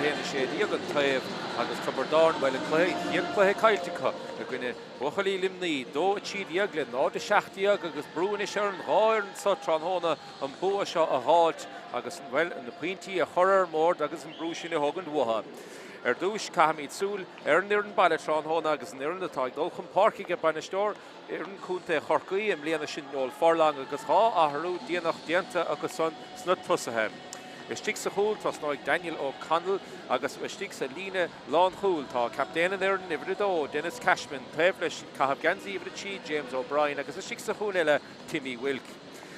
déana sé díag an taobh agus Tubardáin bhfuil chluthe caiiltecha a gine bhuachalí limnaí dó tíad díag le ná de 16 agus brúin is ar an gáir an sa tránhóna an bua seo a háit agus bhfuil na pointí a chorar mór agus an brú sin a thugann bhuatha. Dúis caiimiid súl ar an an bailile tránhóna agus an iarn atá dulchan páirciige banaisteoir ar an cúnta chorcaí am líana sin nóil forlang agus há athrú díanach déanta agus san sna tusathe. Istíigh sa chúl tá snáid Daniel O'Connell agus istíigh sa lína lán chúl tá captéan ar an Ibridó, Dennis Cashman, taobh leis Cathab Ganzi Ibridchi, James O'Brien agus istíigh sa chúl eile Timmy Wilk.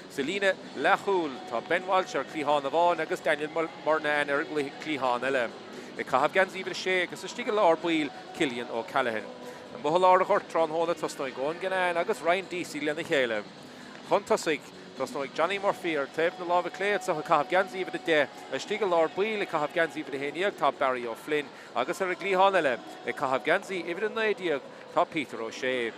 Sa lína lechúl tá Ben Walsh ar Clíán Amháin agus Daniel Murnan ar Clíán eile. Cathab Ganzi Ibridchi agus istíigh lár buil Cillian O'Callaghan. An bhuail á chuirt tránhóna tá snáid gón gnáin agus Ryan Deasy lena chéile. Chuntasigh Tás nóid Johnny Murphy ar taobh na lábh cléad sa Cathab Ganzi Ibrid de istíigh lár buil Cathab Ganzi Ibrid héanaíag tá Barry O'Flynn agus ar Clíán eile Cathab Ganzi Ibrid néideag tá Peter O'Shea.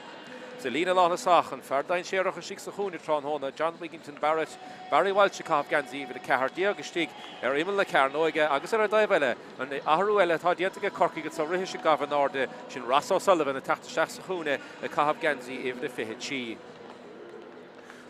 Sa lína lána sachan feardain séireach istíigh sa chúna tránhóna John Wigginton Barrett, Barry Walsh Cathab Ganzi Ibrid cethardíag istíigh ar imime le cearnóige agus ar daibh eile an athrú eile tá diaantaige corcaigh sa rithis sin gafanáde sin Ross O'Sullivan a teachta seach sa chúna Cathab Ganzi Ibrid fiche tí.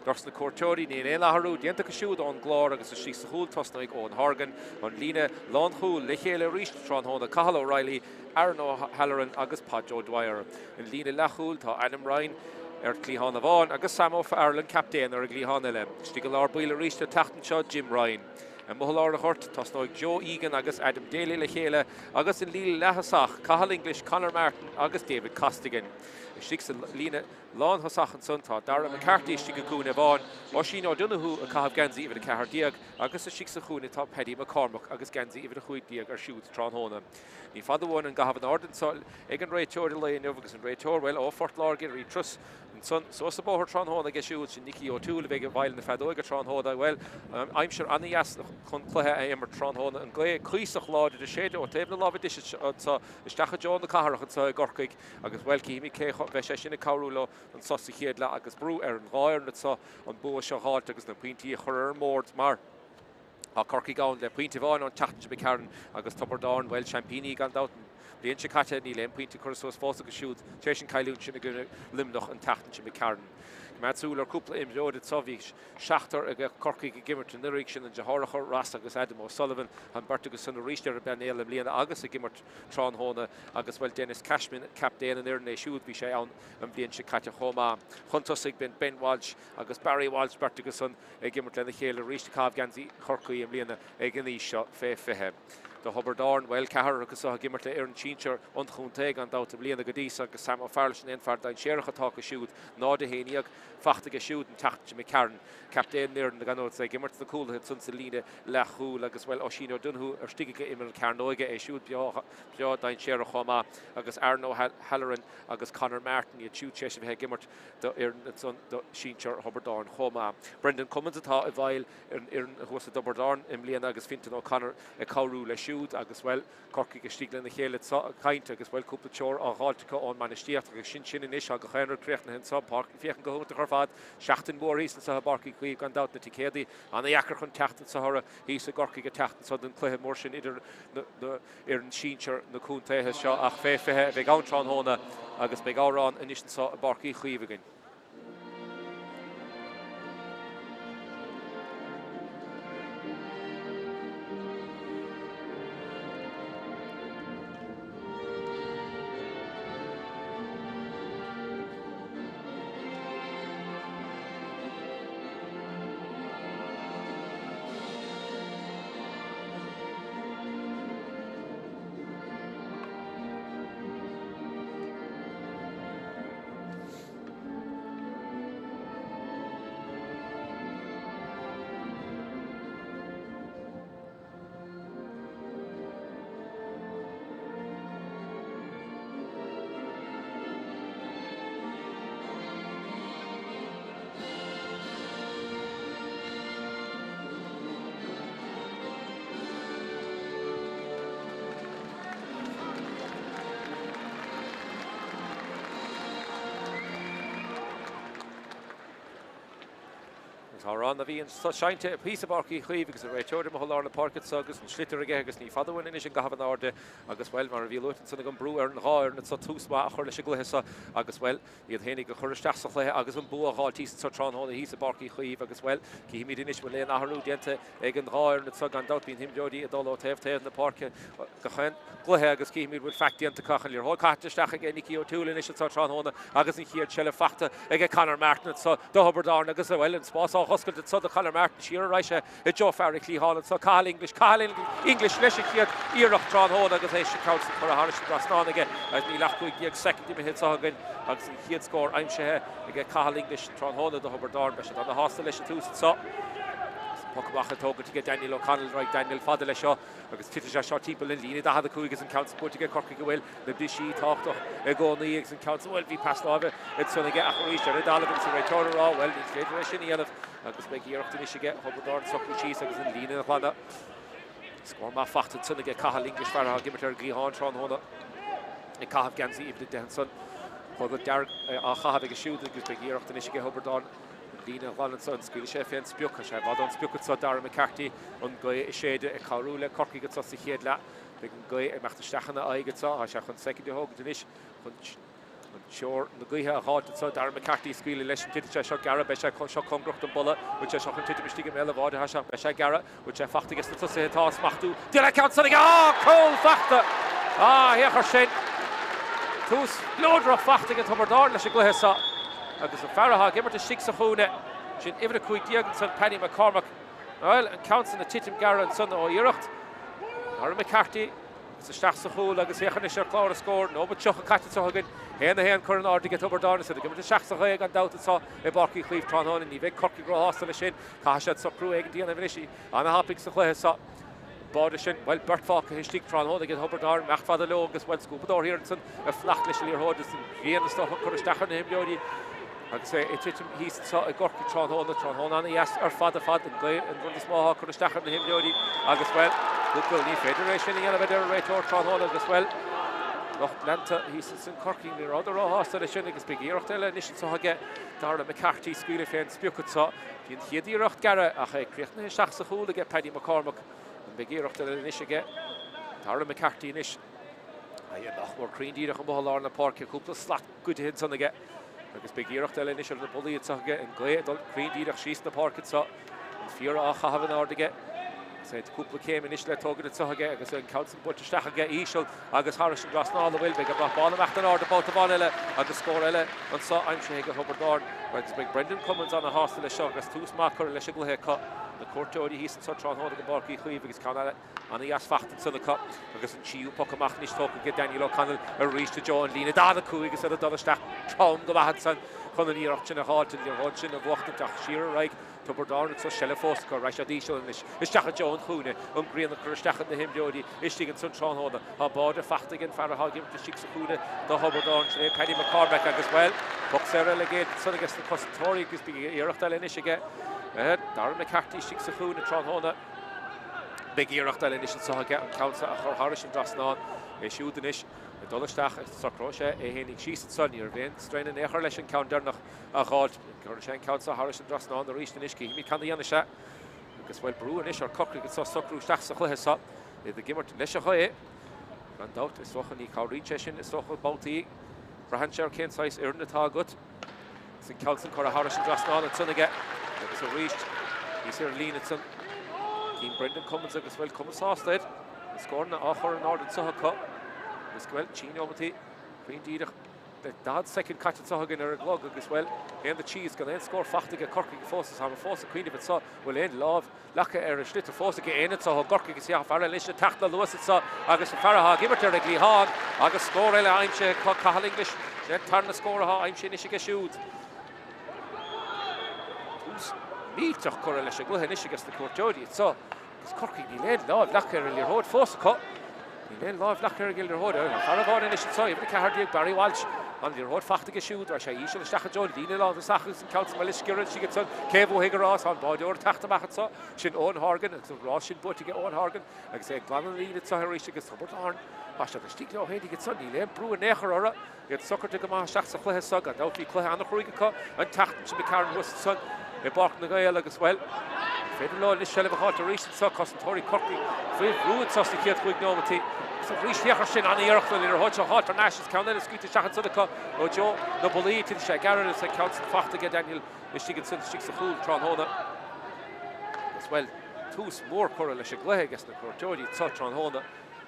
Dors na cuairteoirí ní éon athrú dianta go siúd an glár agus istíigh sa chúl tosnaigh ón Hargan an lína lán chúl le chéile ríist tránhóna Cathal O'Reilly, Aaron O'Halloran agus Pat O'Dwyer. An lína lechúl tá Adam Ryan ar Clíán Amháin agus Sam O'Farrell captéan ar Clíán eile. Istíigh lár buile ríist a teachtan seo Jim Ryan. An bhuail á chuirt tá snáid Joe Egan agus Adam Daly le chéile agus in líla lethasach Cathal English, Conor Martin agus David Costigan. Istíigh sa lína lán thosach an suntá Dara McCarthy istíigh go cúna bháin ó sin ó dunathú a Cathab Ganzi Ibrid a cethardíag agus istíigh sa chúna tá Paddy McCormack agus Ganzi Ibrid a chuidíag ar siúd tránhóna. Ní fada bháin an gahabh an ordan ag an réiteoir le inmh agus an réiteoir bhfuil ó Fort Largin rí trus son so sa bóthir tránhóna ag siúd sin Nicky O'Toole bheith bhail na fadóige tránhóna bhfuil aimseir anaías chun cluthe é mar tránhóna an glé clísach láide de séidir ó taobh na lábh dis isteach John na catharach an sa gorcaig agus bhfuil cíimi cé bheith sé sinna cabhrúla an sosa chéad le agus brú ar an gáir na sa an bua seo háilt agus na pointí a chur mór mar a corcaigh gáin le pointí bháin an teachtain be ceann agus Tubardáin bhfuil champíní gan dátan. Bhíonn sé caite ní le pointí chur sos fása go siúd tééis sin caiiliún sin go limnach an teachtain sin be ceann. Matsúil ar cúpla imróid sa bhí seachtar a corcaigh gimmert an nurig sin an dethárachar Ras agus Adam O'Sullivan an bart agus san ríiste ar ben éile líana agus a gimmert tránhóna agus bhfuil Dennis Cashman captéan an iarna siúd bhí sé an bhíonn sé caite chomá. Chuntasig Ben Walsh agus Barry Walsh bart agus san ag gimmert lena chéile ríiste Cathab Ganzi chorcaí am líana ag an seo fé fithe. The Hubbardorn well cahar agus a gimmert le ar an tíir an chuntaig an dáta bliana go dtí agus Sam O'Farrell sin infardain séireach atá go siúd ná de héanaíag fachta go siúd an tacht me cairn captéan near na ganóid sé gimmert na cúla sun sa lína lechúil agus bhfuil ó sin ó dunthú ar stiige imar an cairnóige é siúd beá dain séireach chomá agus Aaron O'Halloran agus Conor Martin i túúd sé bheit gimmert ar sun síir Hubbardorn chomá. Brendan Cummins atá a bhil ar an huasa Dubardáin im líana agus Fintan O'Connor a cabhrú le siúd agus bhfuil corcaigh stíigh lena chéile caiinte agus bhfuil cúpla teoir á gáiltecha ón manistíocht agus sin inis a go chéanú tríochna hen sabpá fiochan go chuta chufad seachtain mór híos sa barcaí chuí gan dat na ticédaí anna dheachar chun teachtain sa thora híos a gorcaigh a teachtain sa den cluthe mór sin idir ar an síir na cúntaithe seo ach féfithe bheith an tránhóna agus beag árán inis sa barcaí chuíomhagin. Tá a bhíon seinte a pí barcaí chuomh agus a réiteir mo lá na parket agus an slitar aige agus ní fadhain in sin gahabh áde agus bhfuil mar a bhí lutin sanna an brú ar an háir na sa túsma a chuir leis gluthe agus bhfuil iad hénig go chuiristeach le agus an bu aáiltí sa tránna hí a barcaí chuomh agus bhfuil cí mí inis le nachú dienta ag an háir na sa an dat bín himdeoí a dá teh na parke go chuin gluthe agus cí mí bhfuil feictíanta cachan líor hácaisteach ag nig ó túúla is sa tránna agus in chiad seile fachta ag Conor Martin sa dohabardán agus a bhfuil an spás hoscail so the Conor Martin siar reise I Joe Farrickley Holland so Carl English leis chiad íireach trán hóna agus éis crowd for a Harris Grasná aige as ní lechúig ag second hit agan agus chiad scór aimsethe ag Carl English trán hóna dohabardán be an na hostal leis tús so Pockbacha tógad ige Daniel O'Connell right Daniel fada lei seo agus tiite se seo timp in lína da chuigus an count put ige corcaí go bhfuil na disí táchtach ag gcónaí ag an count bhfuil bhí pasláve it sonna ige a choríiste a dálagan sa réitorrá bhfuil ní féidir sin íanamh agus be íireachta is ige Hobardán soú síos agus an lína na chlána scór má fachta sunna ige Cathal English fear a gimar ar gríáin trán hóna I cahabh gansaí ibli dehan son chugad dear a chahabh ag siúd agus be íireachta is ige Hobardán Lína Holland son scuil sé féin spiúcha sé bhd an spiúcha sa Dara McCarthy an go I séide I carúla corcaí go sa chéad le be an go I meachta stachana aige sa a se chun second hóg denis chun seoir na gcuithe a háta sa Dara McCarthy scuile leis an tiite seo gara be se seo congracht an bolla bú se seach an tiite mistí meile bháide ha se be se gara bú se fachta gus na tusa tá smachtú Di le count sannig cóil fachta héachar sin tús glódra fachta go Hobardán leis gluthe sa agus a Farraha gimmert a six a chúne sin ifre chuig diagan san Penny McCormack well an counts in the titim gara an son ó iirecht Dara McCarthy is a stach sa chúl agus échan is chlár a scór no but choch a caite hagan héan chur an ádig Hobardán so gimmert a seach sa chuig an dauta sa I barcaí chuomh tránán ní bheith corcaí gro hasta le sin cá sé sa crú ag díana bhisi anna hapig sa chléthe sa Báda sin bhfuil Bert Falk his stig trán hóna ag Hobardán meach fada lo agus bhfuil scúpadár hiarnson a flach leis líor hódas an bhíon stoch chur stachar na himbeorí agus é titim hís a gorcaí trán hóna anna yes ar fad an rud is máth chur stachar na himbeorí agus bhfuil goil ní féidir sin ana bheith ar réitor trán hóna agus bhfuil nach lenta hís san corcaí ní rád ráhasta le sin agus be íirecht eile níos sa haige Dara McCarthy scuile féin spiúcha sa hín chiad íirecht gara a chréchna seach sa chúla ige Paddy McCormack be íirecht eile níos aige Dara McCarthy níos a nach mór críndíireach an bhá na parke cúpla slaat good hin san aige agus be íirecht eile níos na bolíad sa aige an gléad críndíireach síos na parket sa an fiar a chahabh an ádige Said cúpla céim inis le tógad sa aige agus an council butisteach aige ísisiil agus Harris an Grasná bhfuil be go bráthbána meachta an áda báta bána eile agus scór eile an sa aimse ag Hobardán agus be Brendan Cummins an a hásta le seo agus túsmach chur leis gluthe na cuairteoirí hís an sa trán hóna go barcaí chuomh agus cána anna as fachtan sanna cup agus an tíú pocamach níos tóca go Daniel O'Connell a ríiste John lína dána cú agus a dolasteach tám go bhaid san chun an íirecht sin a háil ar háid sin a bhachtaach siar raig Hobardán so selle fós go reis a díisiil is teach John chúne an gríanana chuirsteachcha na himbeorí istí an san trán hóna há báda fachta gin Farraha gimmert a six a chúne do Hobardán sin Paddy McCormack agus bhfuil Box Sarah le géad san agus na costóirí agus bí íirecht eile inis aige Dara McCarthy six a chúne trán hóna be íirecht eile inis sa aige an countsa a chur Harris an Grasná siúdan is dolasteach sacró sé hénig síos san ar bhéin strain an échar leis an count dernach a gáil gur sé count a Harris an Grasná an ríiste iscí mí can dhéana se agus bhfuil brúan is ar cochla go sacrúteach sa chuthe sa I gimmert leis a chué an dat is socha ní cáríte sin is socha baltaí brahan sé céáis ar natá gut san count chur a Harris an Grasná an sunnaige agus a ríist hís ar lína san cín Brendan Cummins agus bhfuil Cumminsásteid scórna á chur an ádan sa cup Is gweld Chino omtí Críndíireach the dad second catch at Sahagan or a glog as well. And the cheese gonna score fachtig a corking forces have a force queen if it's so will end love lacka a schlitter force again it's so gorking is half ara lish tackle Lewis it's so agus Farraha give it to Glee Hog agus score ele Aimshe Cahal English then turn the score ha Aimshe Nishiga shoot. Meet of correlation go ahead Nishigas the court Jody so it's corking the led love lacka in your road force cut. He then live lacquer Gilder Hood. Farragon in so you can Barry Walsh on the road fachtig shoot or she usually stack John Dina all the Sachs and Council Maliskirin she gets on Kevo Higaras on body or Tachtamach so Shin Owen Horgan and some Russian but to get Owen Horgan like say Glenn Lee it's so she gets Robert Arn Pasha the Stiglo head he gets on the brew and Necher get soccer to come on Shacks of Cleh Sug and out Cleh and the Hurricane and Tachtan to be Karen West son bark na gael agus well. Féidir lá is sele bhá a ríist sa Constantóí Corky frio rúd sa na chéad chuig nómatí. So ríisteachar sin an íochtna ar háid a háit ar National Council scúte seachan sudacha ó Joe na bolí tin sé garan is council fachta ge Daniel is sigin sin sig sa chúl trán hóna. As well tús mór chora leis a gluthe gas na Cortóí sa trán hóna.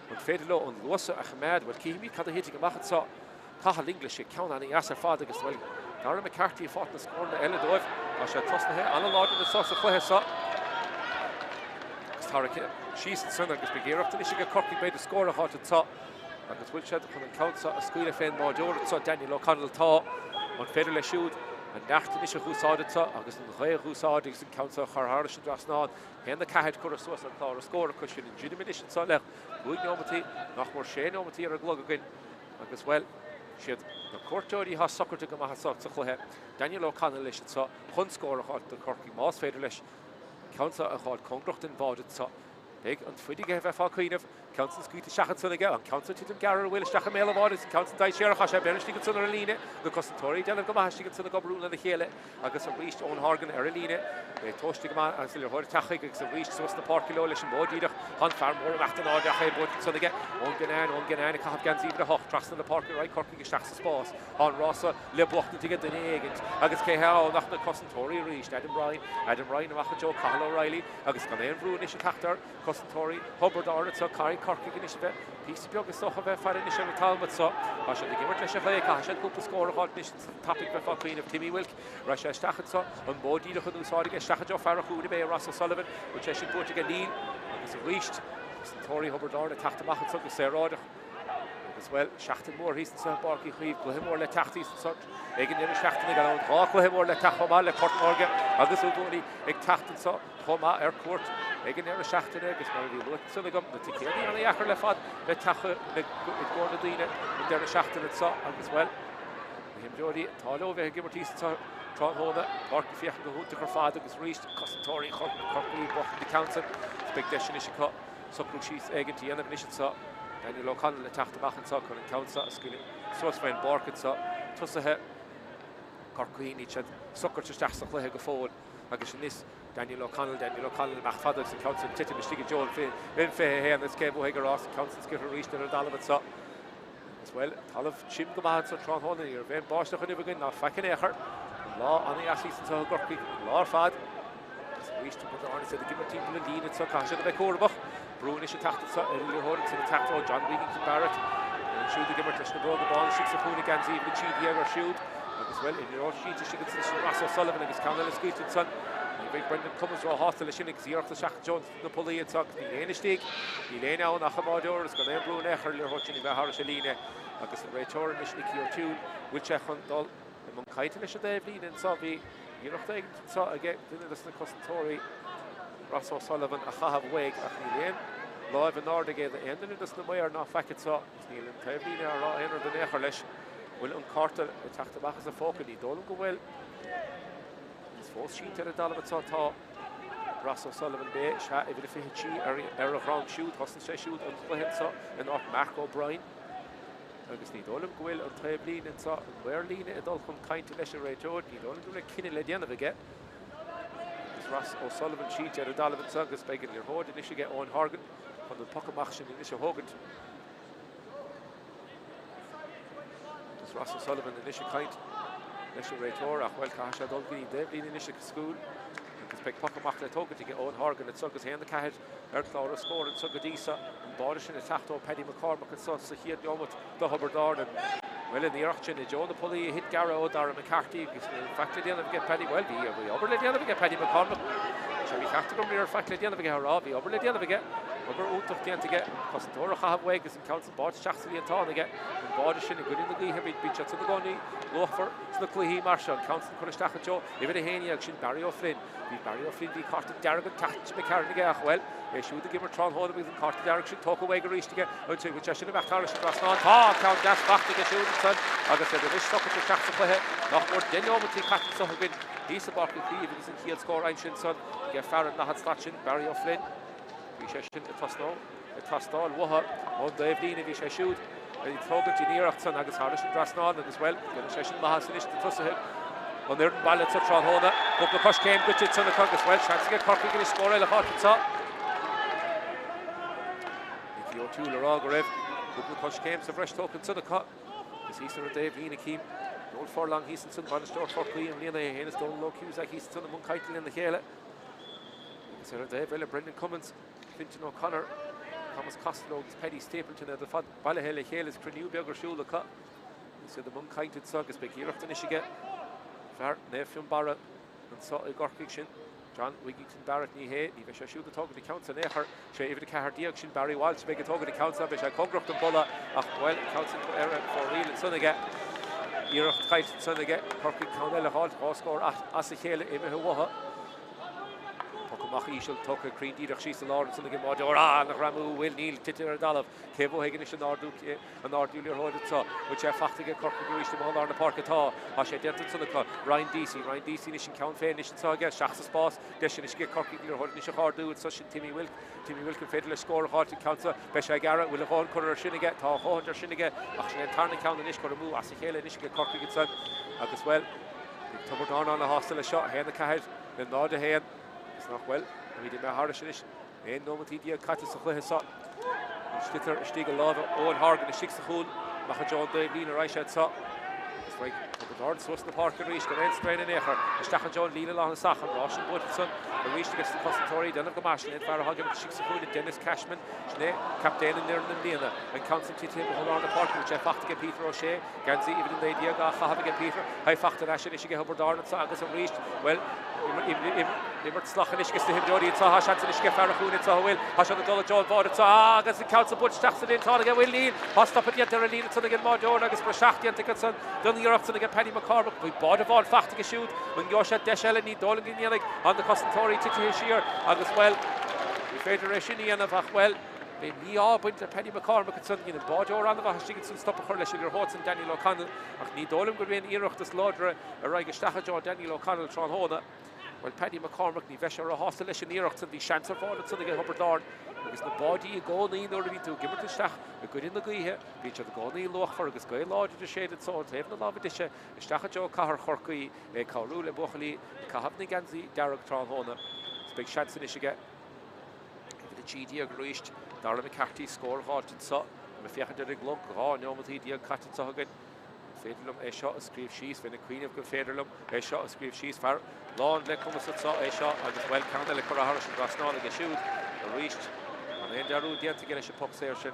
Und féidir lá an luasa a chaméad bhfuil cíimi cad a héite go machchan sa Cahal English count an asar fád agus well. Dara McCarthy fought na score na eile dóibh a sé tosna he an láda na sa chuthe sa. She's in son agus begéireachta is go Corky made a score a hot tá agus bhfuil sé chun an countsa a scuile féin máideoir sa Daniel O'Connell tá an féidir le siúd an nachtain is a húsáide tá agus an ré húsáide agus an countsa charthar sin drasná hen na caiid chu suas an tá a score a sin in judimination sa le bhuaig nómatí nach mór sé nómatí ar a glog again agus well siad na Cortóí has socrte go maithe sa chluthe Daniel O'Connell leis sa chun score a hot de Corky más féidir leis Council a cháil congracht in báid sa ag an fuidig a bheith fácuoineh Council scúte seachan sanna an Council títum garar bhfuil isteach méle bháid Council daid séar a sé benistí sanna ar líne na Constantóí déanamh go maithe sanna go brúna na chéile agus an ríist ón Hargan ar a líne tóiste go an sil thuir tachaigh agus an ríist sos na parciló leis an bódíireach an fearmór meachtain áideach é bud sanna ón gnáin a caihamh gan síbre a hocht trasna na parcil ráid Corky isteach sa spás an rása le bochna tuige den éigent agus cé heá nach na Constantóí ríist Adam Ryan amach Joe Cahill O'Reilly agus gan éon brún is a tatar Constantóí Hubbard Arnott sa Carrie Corky gan is bheith písa beag is socha bheith farin is a talmud sa a sé de gimmert leis a bheith a sé cúpla scór a háit níos tapig bheith fácuoin of Timmy Wilk ra sé stachad sa an bódíireach an úsáide a stachad o fear a chúna bé Russell Sullivan ó sé sin búte gan lín agus a ríist Constantóí Hubbard Arnott taachtamachchan sa agus sé ráideach as well seachtain mór hísan sa barcaí chuomh gluthimór le tachtí san igen idir seachtainna gan an gluthimór le taachá le Portmorgan agus údóí ag tachtain sa chomá ar cuat igen ar a seachtainna agus mar bhí lucht sanna gom na ticéí an iachar le fad le tacha le gcóna daoine de a seachtainna sa agus well himjóí táó bheith gimmartí sa tráthóna barcaí fiochan go húnta chu fád agus ríist Constantóí Corky bochn de Council spec deisian is a socrú síos eigentí anamh níos sa Daniel O'Connell le taachtamachchan sa chun an council a scuile suas féin barcad sa tusathe Corcaí ní siad sucairt isteach sa chluthe go fóil agus sin níos Daniel O'Connell meach fada sa council titim istíige Joel féin fé héan is céh ag rás council sciir ríist ar dalmad sa as well talamh sim go maithe sa tráthána ar bhéin báisteach an ibigin ná fecin éair lá anna así sa Corcaí lár fad ríist go arna sa gimmartí le lína sa caiise a bheith córbach Brún is a tachta sa ar le hórin sa tachta ó John Wigington Barrett siúd a gimmart leis na bróga báil si sa chúna gan síomh na tíd dhéag ar siúd agus well in rá síte si go sin Russell Sullivan agus Cahill Scúton san ní bheith Brendan Cummins rá hásta le sin agus íochta seach Jones na polí atach ní léana stíig ní léana ann nach chamáideoir agus go éon brún éair le hóitin i bheith thar sé líne agus an réiteoir mis Nicky O'Toole bhfuil sé chun dul i mún caiite leis a déobh lína sa bhí íochta ag sa aige duine na Constantóí Russell Sullivan a chahabh weig ach ní léon live an áda géad a endan is na maiar ná feicead sa níl an taobhlíne ar éonar den éair leis bhfuil an carta a teachtamachchas a fócail í dólam go bhfuil is fós síte ar a dalmad tá Russell Sullivan bé se i bhfuil fichití ar a bhrán siúd hosan sé siúd an chluhéad sa an áit Mark O'Brien agus ní dólam go bhfuil an taobhlíne sa an bhairlíne a dul chun cainte leis a réiteoir ní dólam go le cinenne le déanamh aige Russ O'Sullivan sheet ar a dalmad sa agus beagin ar hóid in isige ón Hargan chun an pocamach sin in isise hógant Russ O'Sullivan in isise caint leis a réiteoir ach bhfuil caiise a dul gaí déobhlín in isise scúil agus beag pocamach le tógad ige ón Hargan at sugus héanana caiid ar chlár a scór an sugadísa an báide sin a tachtó Paddy McCormack an sa chiad neomad do Hubbard Arnott well in the auction in Joe the Pulley hit Garrow Dara McCarthy in fact the end of get Paddy well we over the end of get Paddy McCormack so we have to come here fact the end of get Robbie over the end of get over out of the end to get Constantóí have Vegas and council bought Shaxley and Town again and bought in a good in the heavy beach to the gunny Lofer Snuckly Marshall council Kuristach Joe even a Haney action Barry O'Flynn the caught the Dargan Tatch McCarran again well they shoot the giver Tron hold with the caught the direction talk away reach to get until which I should have back Harris across on count that's back to get shooting son agus sé bhí stocha go teachta chuthe nach mór denómatí catí sa gin híos a barca críomh agus an chiad scór ein sin son ge fear na had slachin Barry O'Flynn bhí sé sin i tastáil watha ón daobhlína bhí sé siúd i tógad tíníireacht san agus Harris an drasnáil agus well go sé sin maithe san iste tusathe an i'r ballet sa tron hona. Gwbl cos came gwtid sy'n y cogos. Wel, chance gyda Corky gyda sgor eile chod yn ta. Nicky O'Toole ar ag o ref. Gwbl cos came sa fresh token sy'n y cog. Gys hys ar y Dave Lina Keem. Nôl fforlang hys yn sy'n ban y stor Corky yn Lina hen ys dôn lo Cusack hys yn sy'n y mwyn caetl yn y chele. Gys ar y Dave eile Brendan Cummins, Fintan O'Connor, Thomas Costello, Paddy Stapleton at the fad baile hele chele is Crenew Beag or Shula cut. Gys ar the mwyn caetl sag ys beg hirach dyn isige. Fer Nefion Barra and so Gorkig sin John Wigington Barrett ni he ni vesha shoot the talk the counts and echer she even the car direction Barry Walsh big talk the counts up vesha congrocht and bolla ach well counts in error for real and sonige Irach kite sonige Gorkig Counella halt score as the hele even ho Mach Ishel Tucker Creed Dirach she's the Lord and again Major and Ramu will Neil Titter Dalov Kevo Hagen is an Ardu Hold it so which I fact get Corky reached them all on the park at all as I did to the Ryan DC Nation Count Finish and so again Shachs boss Deshin is get Corky Hold Nish Hardu with such Timmy Wilkin Federal score hard to counter Besha Garrett will have on corner Shinnigat Tall Hunter Shinnigat actually turning count the Nish Koramu as the Hale Nish get Corky gets on as well Tubber down on the hostel shot hand the Kahad then nod the hand Noch well, we did my hardest finish. Ein moment idea cut is a clear shot. Stitter Stiegel Lava, Owen Hargan, the sixth hole. Macha John Dave Lina Reichert shot. It's like the Lord Swiss the park and reached the end strain in Echer. Stacha John Lina along the Sachan, Rosh and Woodson. The reached against the Consultory, then of the Marshall, and Farah Hagan, the sixth hole, Dennis Cashman, Schnee, Captain in there and Lina, and Constantine Table on the park, which I fact to get Peter O'Shea. Ganzi even in the idea, Gaha get Peter. I fact to Ashen, she get Hubbard Darn and Sagas and reached. Well, Immer slachen is gestern Jody and Saha Shanson is get Farahun and Sahawil. Hashan the Dollar John Vaughn and Saha against the Council Butch Jackson in Toniga will lead. Hostop at yet to lead to the Major against Brashachti and Dickinson. Done the Europe to get Penny McCormick. We bought a ball fact to shoot when Yosha Deshel and Dolan in Yannick on the Constantori to Hishir and as well. The Federation and of well. Ní ábaint Penny McCormick and Sunday in Bajo around the Vashigan stop a correlation your Hodson Daniel O'Connell. Ach ní Dolan good win Irach the Slaughter a Raigastacha Daniel O'Connell Tron Hona. Well, Paddy McCormick, ni vesha a hostel in Iraq to the chance of all to get Hubbard Dorn. Because the body go in order to give it to Stach. A good in the guy here. Beach of the Goni loch for a guy lodge to shaded swords. Have no love edition. Stacha Joe Kahar Horky, a Karule Bochli, Kahavni Ganzi, Derek Tron Hona. Big chance in Ishiga. The GD agreed. Darla McCarthy score hard and so. Mafiacha Derek Lunk, oh, no, with the cut and so again. Federlum, a shot, a screef she's when the Queen of Good Federlum, a shot, a screef she's far. Lawn, let come as a shot, and as well, Candle, Harris, and Grasnall, and shoot, reached. And then Daru, the to get a puck session.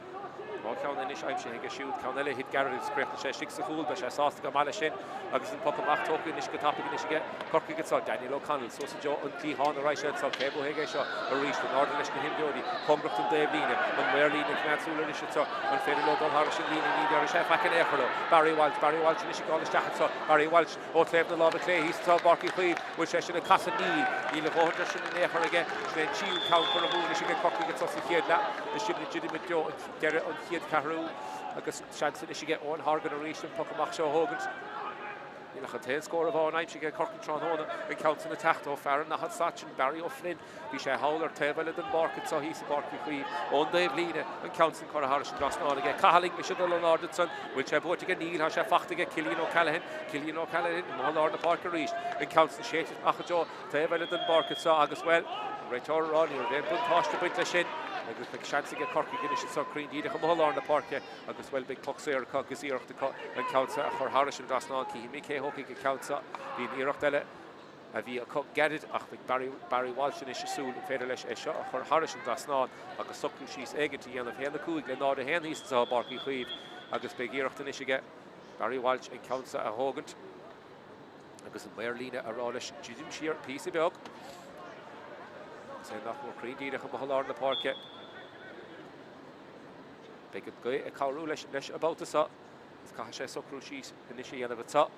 More count in I'm saying a shoot. Candle hit Garrett, script, and she six a fool, but she saw the Gamalishin. I guess in puck of Mac talking, Nish get topic, Nish get Corky gets out, Daniel O'Connell, Sosa Joe, and T. Hahn, the right side, so Cable Higgay shot, a reach, the Northern Nish him Jody, Congress and Dave Lina, and where Lina can answer the Nish, so, and Federlo, Don Harris, and Lina, Lina, Chef, back in Echerlo, Barry Walsh, and Nish got the Stachat, so Barry Walsh, O'Clave, the Lava Clay, he's so Barky Cleve, which I should have Casa Neil of Hunderson in Echer again, then Chiu count for a move, Nish get Corky gets off the head, that, the ship legitimate Joe, and Derek on Head Carew. I guess chance that she get one Hargan or Reach and Puckamach Show Hogan's. You'll have a tail score of all night. She get Corky Tron Hona and counts in attack to Farron, Nahat Satch and Barry O'Flynn. Bisha Howler, Tavel and Barkett, so he's a Barky Queen. On Dave Lina and counts in Cora Harris and Grasnall again. Cahaling, Michelle Lordson, which have bought again Neil, Hasha Fach to get Killian O'Callaghan, and Lord of Parker Reach and counts in Shades, Achajo, Tavel and Barkett, so August well. Return Ronnie, or then Buntosh to Brintashin. I guess big chance to get Corky Guinness so Green Deed come all on the park. I guess well big pucks there cause Iraq to cut and counts for Harris and Grasnall Key Mickey Hockey counts up the Iraq Dele a cut get it Barry Walsh and Ishisul and Federlesh a shot for Harris and Grasnall I guess Suckle she's eggity and of hand the cool and all the hand he's saw Barky Cleve I guess big Iraq to Nishiga Barry Walsh and counts a Hogan I guess Merlina a Rollish Jim Shear piece of milk say not more Green Deed come all on the park yet. Big guy, a Kauru lesh about the saw. It's Kahasha Sokrushis, initially and of a top.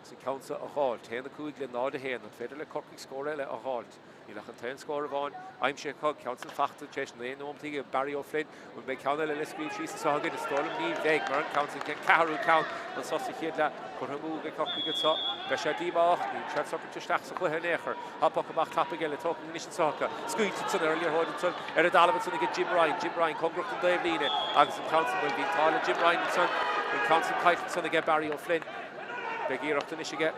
So counts a halt, 10 the Kuiglen, now the hand, and Federal Corky score a halt. You'll have a 10 score of on. I'm sure Cog counts in fact the chest, and they know thing of Barry O'Flynn. When they count a little screen, she's a song, it's stolen knee, Veg, Maran counts and Kaharu count, and Saucy Hidla, Kurhamu, Corky gets up. Beshadima, the transfer to Stachs of Lehernecher, Hoppockabach Tapagel, talking Nation Soccer, Squeezed earlier, Hodinson, Eredalevitson to get Jim Ryan, Congress and Dave Lina, Anderson Council will be taller, Jim Ryan and son, and Council Kyton to get Barry O'Flynn. Big ear up to Nishiga,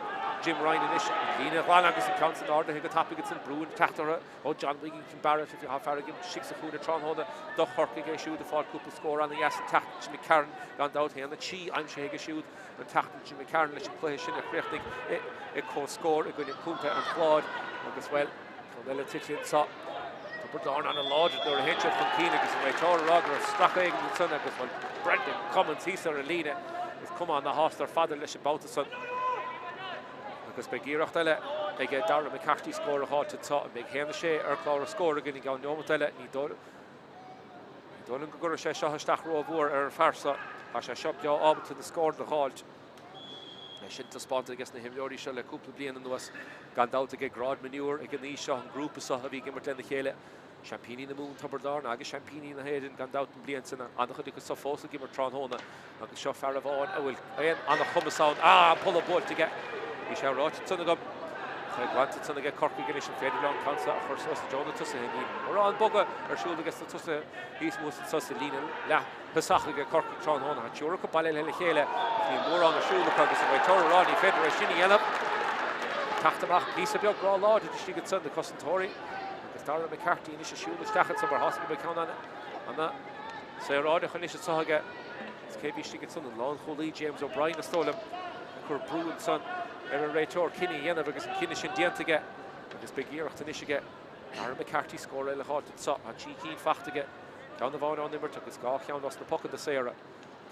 Jim Ryan in ish. Lina Juan agus in Council Order he got happy get some Bruin Tachtor. Oh John Wiggins from Barrett if you have Farragim 6 of the Tron Honda. Doch Horky get shoot the fall couple score on the yes Tach Jimmy Karen gone out here on the Chi I'm sure he get shoot and Tach Jimmy Karen let's play shin a crafting it co score a good Punta and Claude agus well. Well it's so put down on a lodge or a hitch from Keane agus a Tor Roger struck egg in the sun agus well Brendan Cummins he's a Lina is come on the horse their father let's about the sun. Agus be gíreacht they get Darragh McCarthy score a hot to top big Hamish Shea Clara score again go no motile ni do don't go go she stach ro vor farsa as shop jo up to the score the halt should to spot against the him already shall a couple of blian and was gone out to get grad manure again the shot group so have you given the hele Champagne in the moon Tubberdorn agus Champagne in the head and gone out and blian and the hood so force give her Tron Hona agus shot Faravon I will on the hummer sound pull a ball to get he shall rot to the I wanted to get Corky Ginish and Federal long concert for Sus Jonah Tussa and we're on Bugger or shoulder gets the Tussa he's most Susselina La Pesach get Corky Tron Hona Churka Palel Hele more on the shoulder progress of Tora Rodney Federer Shini Yellow Tachtamach piece of your Graw Law did she get Sunday Cossentori Darragh McCarthy initial shoulder Stachets of our hospital count on it and that say Rodney Hanisha Saga it's KB she gets Sunday Lawn Holy James O'Brien stole him Bruin son Raitor Kinney Yenna agus Kinnishin Dientige agus big Gearocht Inishige Darragh McCarthy score a hot so a cheeky fachtige down the Vaughan on number took his gall count lost the pocket the Sarah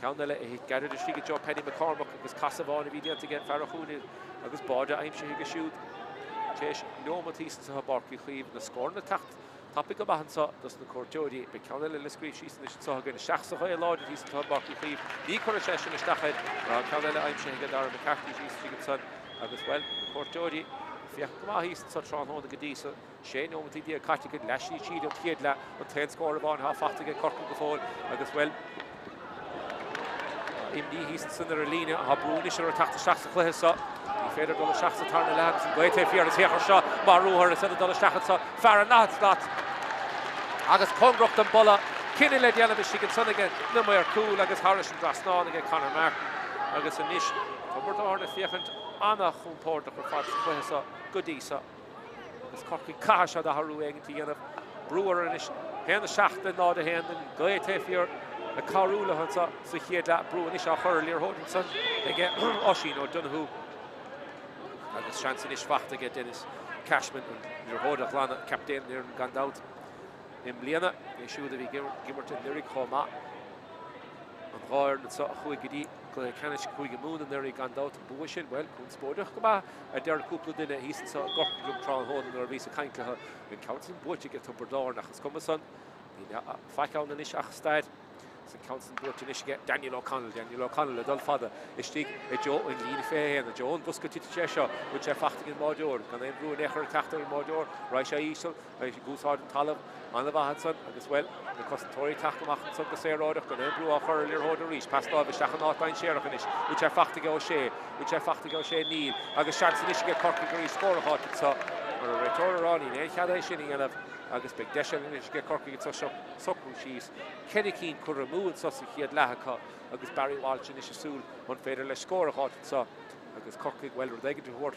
count the he gathered the Stiga Joe Penny McCormack agus Casavon if he Dientige Farahuni agus Borda I'm sure he could shoot Chesh no Matisse to her Barky Cleave the score in the tact topic of Bahansa does the court Jody but count the little screen she's in the saw again Shachs of a lot he's to her Barky Cleave the correct session is Stached count the I'm sure he got Darragh McCarthy she's son agus well the court Jody if come he's such Tron Hona Gadisa Shane no with the Katika Lashley cheat up Kiedla but 10 score of on half after get Cork the fall agus well Imdi he's in the Relina Habrunish or attack the Shachs of Lehsa he faded on the Shachs of Tarna Lags and wait if you're here shot Maru her instead of the Shachs of Farah not agus Congrock and Bulla Kinney led Yellowish she gets son again no more cool agus Harrison Drasnon again Conor Martin agus Anish Tubberdorn if you Anna Humport of Fats Quessa, Goodisa. As Corky Cash had a Haru Eggy and a Brewer and Hen the Shacht and Nod Hen and Gaetefier, a Carula Hunter, so he had that Brew and Isha Hurlier Hodinson. They get Oshin or Dunhu. And the chance in Ishfach to get Dennis Cashman and your Hoda Lana captain there and gone out. In Bliana, they should have Gimmerton Lyric Homa. And Royer and so Huigidi. Canish Quiggy Moon and there he gone out to Buishin. Well, Kunz Border, come back. There are a couple of dinner. He's so got Tron Hone and there is a kind of her. When Council Butch get to Bordor, Nachas Commerson. Fakal and Ishach Stad. So Council Butch and Ish get Daniel O'Connell, a dull father. Ishtig, a Joe and Lean Faye and a Joan Busca Cheshire, which are fachting in Mordor. Can they brew an echer Tachta in Mordor? Raisha Easel, Goose Hard and Talib, Manava Hanson, as well. The Cossentori Tachtamach and Sunday Say Rodach, and then brew off earlier Hoder Reach, past all the Shachan Outline Sheriff finish, which are fachting O'Shea, Neil. Agus Chance and Ishga Corky Gary score a hot so or a return Ronnie, Nehada Shinning and Agus Big Desha and Ishga Corky gets such Sokru Cheese. Kenny Keane could remove such he had Lahaka, Agus Barry Walsh and Ishasul, one fader score a hot so Agus Corky well they get to work.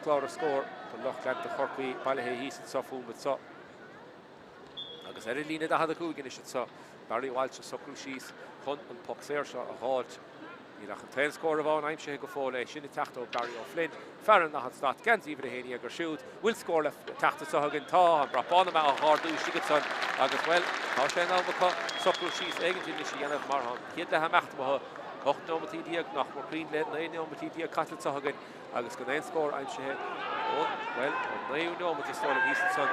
Clara score, but Lochland the Corky, Balahay Heath and Sofun with so. Agus Erilina da had a cool ginish so Barry Walsh and Sokru Cheese, Hunt and Puck Saoirse a hot. He had 10 score of on, I'm sure he go fall, Shinny Tachto, Barry O'Flynn, Farron that had started, Gans even a Haney or shoot, will score left Tachto Sohagan Ta, and Brap on him out hard do, she gets on, Agus well, Tasha and Alvaca, Sokru Cheese, Egginton, she and Marham, Kid the Hamachmaha, Och no Matidia, Knock more Green Led, no Matidia, Cattle Sohagan, Agus can then score, I'm sure. Well, now know what the story of East Sun.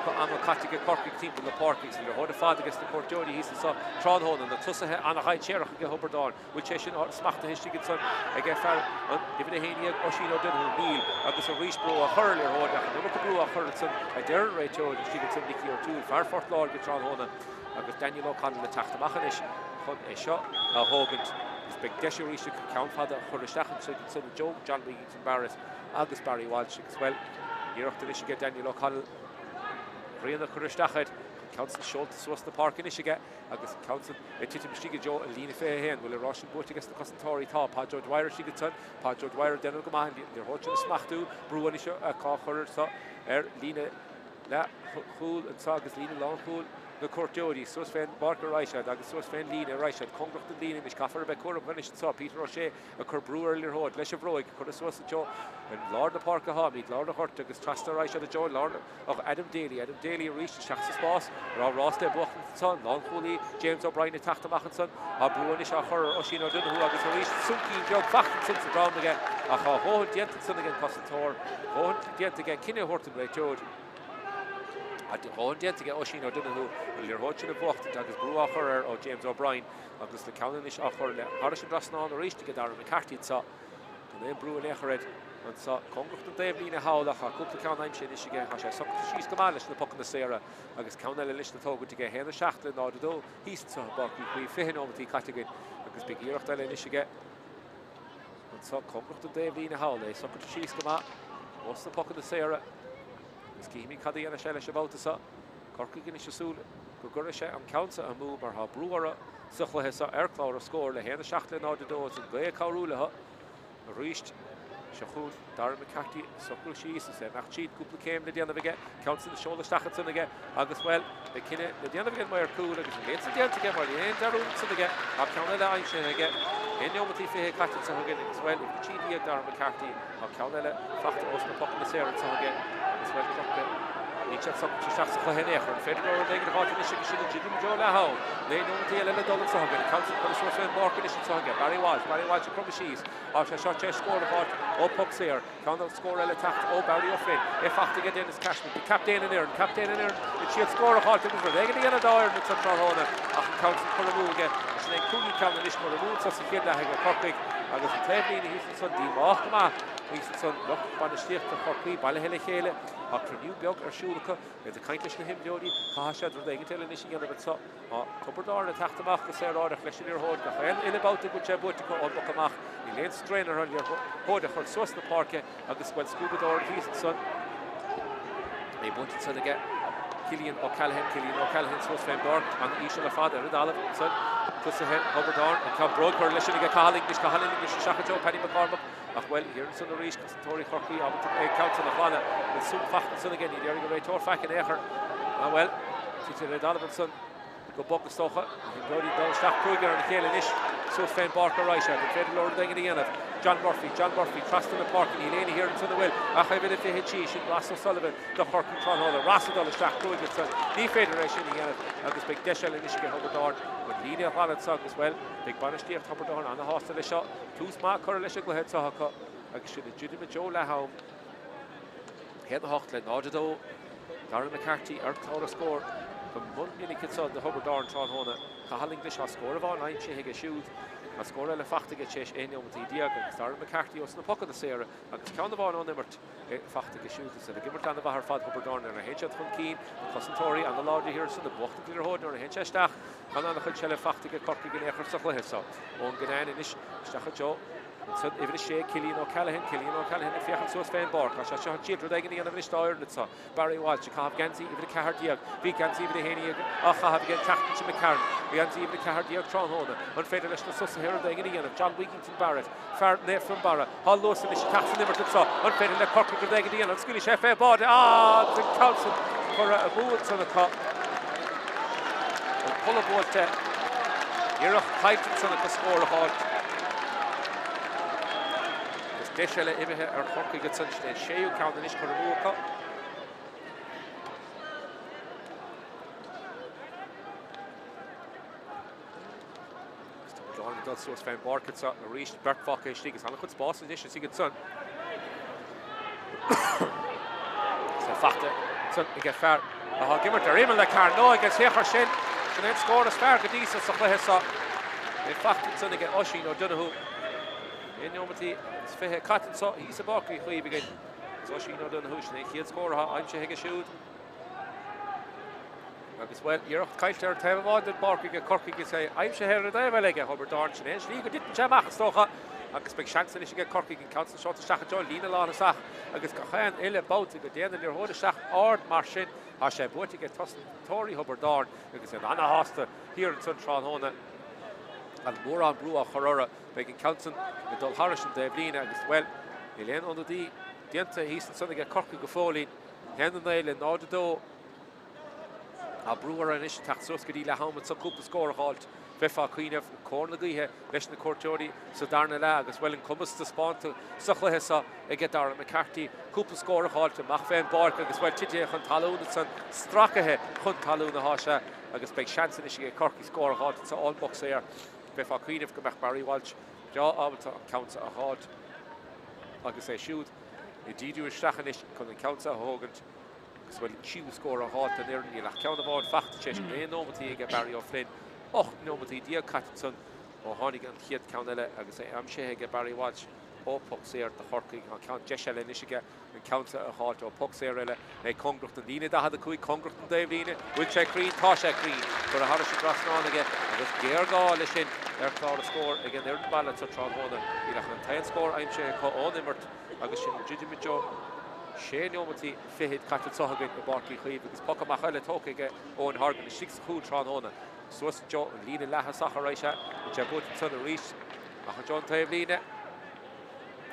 I'm a Katika Corky team from the Porkies, and the father gets the Court Jody, he's the Tron Hone, and the Tussa on a high chair, I can get Hubbardon, which I should smack the history gets on. I get Farrell, even a Haney, Oshino Dunhu, Neil, Agus a Reach Bro, a Hurler, and look at Bro, a Hurlson, I dare Rachel, and she gets a Nicky or two, Farfort Lord gets Tron Hone, Agus Daniel O'Connell attacked the Machanish, a shot, a Hogan, this big Desha Reach, count father, Hurlistachan, so you can send Joe, John Wiggins and Barrett, Agus Barry Walsh as well. You're up to this, you get Daniel O'Connell. Rianna Kuristachet, Council Schultz suas na park in isige agus Council titi mstige Jo a lína fé hen will Russian boat agus na Costantori tá Pá George Wire si gut Pá George Wire den go man der hot smachtú brúan is a cáchar sa lína na húl an sagus lína láhúl na Courtjody sus féin Barker Reichard agus sus féin lína Reichard congracht an lína is caafar be chum gan sa Peter O'Shea a chur breúir lir hod leis a bhróig chur sus Jo an Lord na Park a Hamid Lord a Hort agus Trasta Reichard a Jo Lord of Adam Daly reached seachas spás rá rásta buchtan san láhúlí James O'Brien taachtamachchan a brúan is a chur ó sin dunú agus a ríist suncí beag fachtan sin sa drám aige a cha hóhan dienta san agin Costantor hóhan dienta agin cinenne hortan le Jode a de hódiet ge Oshin dunú lir hotin a bocht agus brúachar ó James O'Brien agus le canan is achar le Harrison Drasná a réiste dar McCarthy sa den brú lechared an sa congracht an David hálach a cúpla ceannaim sin is ge sé so síos go máis na pocan na séra agus ceanna le list tógu ge héna seachta ná dó híst sa bak chu fihin ótí categin agus be íirecht le is ge an sa congracht an David hála so síos go má os na pocan na séra Skimi cadí ana seile se báta sa Corca gin is súla go gur sé an countsa a mú mar ha brúara suchlathe sa airclár a scór le héna seach le náda dó an gé cáúlathe a ríist se chuún dar McCarthy soú síos sé nach siad cúpla céim le déanamh aige countsa na seola stachatan aige agus well le cinenne le déanamh aige mar cúla agus an lésa déanta aige mar léon darún san aige a ceanna le ein sin aige Innomatí fé catin sa hagen as well if Chidi dar McCarthy a ceanna fachta os na pocan na séra sa haige as well clocha ní se seach go hennéch an féidir go dé hátin is sin Jim Jo le há le nótí le dul sa hagen council go so féin market is sa haige Barry Walsh from Shees á se shot score the hot ó puck sér can score le tacht ó Barry O'Flynn e fachta get in is Cashman the captain in it she score a hot it was reg again a dollar with some hona ach council for the move Snake Cooley can is more the mood so se get le Corpig agus an tebli hí son dí máachma hí son loch ban sticht a Corpig balle hele chéile a trniu beag siúlacha a kaintlis na himjódi cá se ag tell is gan so tupperdáir na taachtamach go sé ráach leis ir hód go féin inabáta go sé bute go anbachach í léon strainer an hóda chuir sos na parke agus bhfuil scúbadóir hí son é bunta san aige Killian O'Callaghan sos féin bar an ísio le fada ar a dalah son tusa hen Hubbardorn an cab broker leis sin ige cahaling is Shachajó Paddy McCormack ach well here in the reach Tori Corky out counts on the fana with some fact son again there go right tor fack in echer well teacher the Donovan go book the stocha Brody Down Stack Kruger and Kale Nish so Fan Barker Reichard the Federal Lord thing again of John Murphy trust in the park and Elaine here in the will ach I bit the Hitchi Ross O'Sullivan the Horton Tron Rassadol Stack Kruger so the Federation again agus big Deshel and Ishke Hubbardorn with Lidia Wallet song as well big Banishtier Hubbardorn on the hostel shot two smart correlation go ahead so agus should legitimate Joe Lahome head the Hochtlen Nodado Darren McCarthy Clara score from 1 minute kids on the Hubbardorn Tron Hona Cahalling Dish has score of all 9 Shehige shoot a score le fachta get chesh any on the Diag Darren McCarthy os na pocket the Sarah agus count the ball on them fachta get shoot so the Gibbert on the Bahar Fad Hubbardorn and a hedge from Keen Costantori and the Lord here so the bocht clear hod or a hedge stach can on the chelle fachta get Corky get echer so hesa on ganan inish Stachajo so even Shea Killian O'Callaghan if you have so Fan Bark I shall children they getting on the style it's Barry Walsh you can't Gansi even the Cahardiag we can see the Henny aha have get tacked to McCarran we can see even the Cahardiag Tron Hona on Federal Sus here they getting on John Wigington Barrett far net from Barra how low so this tax never to so on Federal Cork they getting on Skilly Chef Bard the council for a move to the cup pull a ball to you're a Titans on the score of hard Deshele Ibihe ar Corky get such a Shea count in Ishkaramuka. John does so Fan Bark it's a reached Bert Fock Stigas on a good boss edition see get son. So factor son you get fair. Give her to Raymond the car no I guess here for Shin can then score a star good decent so hesa. In fact it's son again Oshin or Donoghue. Innomati is fé catan so he's a Barkley chuí begin so she no done húsna he'll score I'm she hige shoot agus well you're kaitar table the Barkley get Corky say I'm she here the lege Hubbardorn sin slí go didn't jamach stocha agus beag seansan is go corcaigh an council seo seach John lína lá saach agus go chéan ile bouta go déanaan ar hóda seach ard mar sin a sé buirte go tóirí Hubbardán agus an anna hásta hir an sun Tránhóna an mór an brú a chorora beag an council i dul Harris an Déblina agus well i léon an dí dianta hís an sunna go corcaigh go fólín hen an éile náda dó a brúar an is tacht sos go dí le hámad sa cúpla scór háilt Fefa Cuineamh córna gaithe leis na cuairteoirí sa darna le agus bhfuil an cumas de spáanta suchlathe sa ag get Darragh McCarthy cúpla scór háilte mach féin barc agus bhfuil tite chun talúna san stracathe chun talúna háise agus beag seansan is go corcaigh scór háilte sa allbox éir Fefa Cuineamh go meach Barry Walsh deá ábalta an count a háid agus é siúd i ddíú isteachan is chun an count a thógant agus bhfuil siú scór a háilt an éirní le ceann bhád fachta sé sin réon nómatí ag Barry O'Flynn 8 nómatí díag Catton ó tháinig an chiad ceann eile agus é amsithe ag Barry Walsh ó Puckséir de chorcaigh an count de eile isige an count a háilt ó Puckséir eile é congrucht an lína dahad a chuig congrucht an Déblina bhfuil sé crín tá sé crín gur a Harris Grasnáin aige agus géargáil lei sin clár a scór ag an irid ballad sa Tránhóna í leach an tain scór aimse có ónimmart agus sin Jidimid Joe sé nómatí fihead Catton Sohagan go barcaí chuomh agus pocamach eile tócaige ón Hargan is 6 chuú Tránhóna Suas Joe an lína letha sacharéise te bud san a rís a chu John Déblina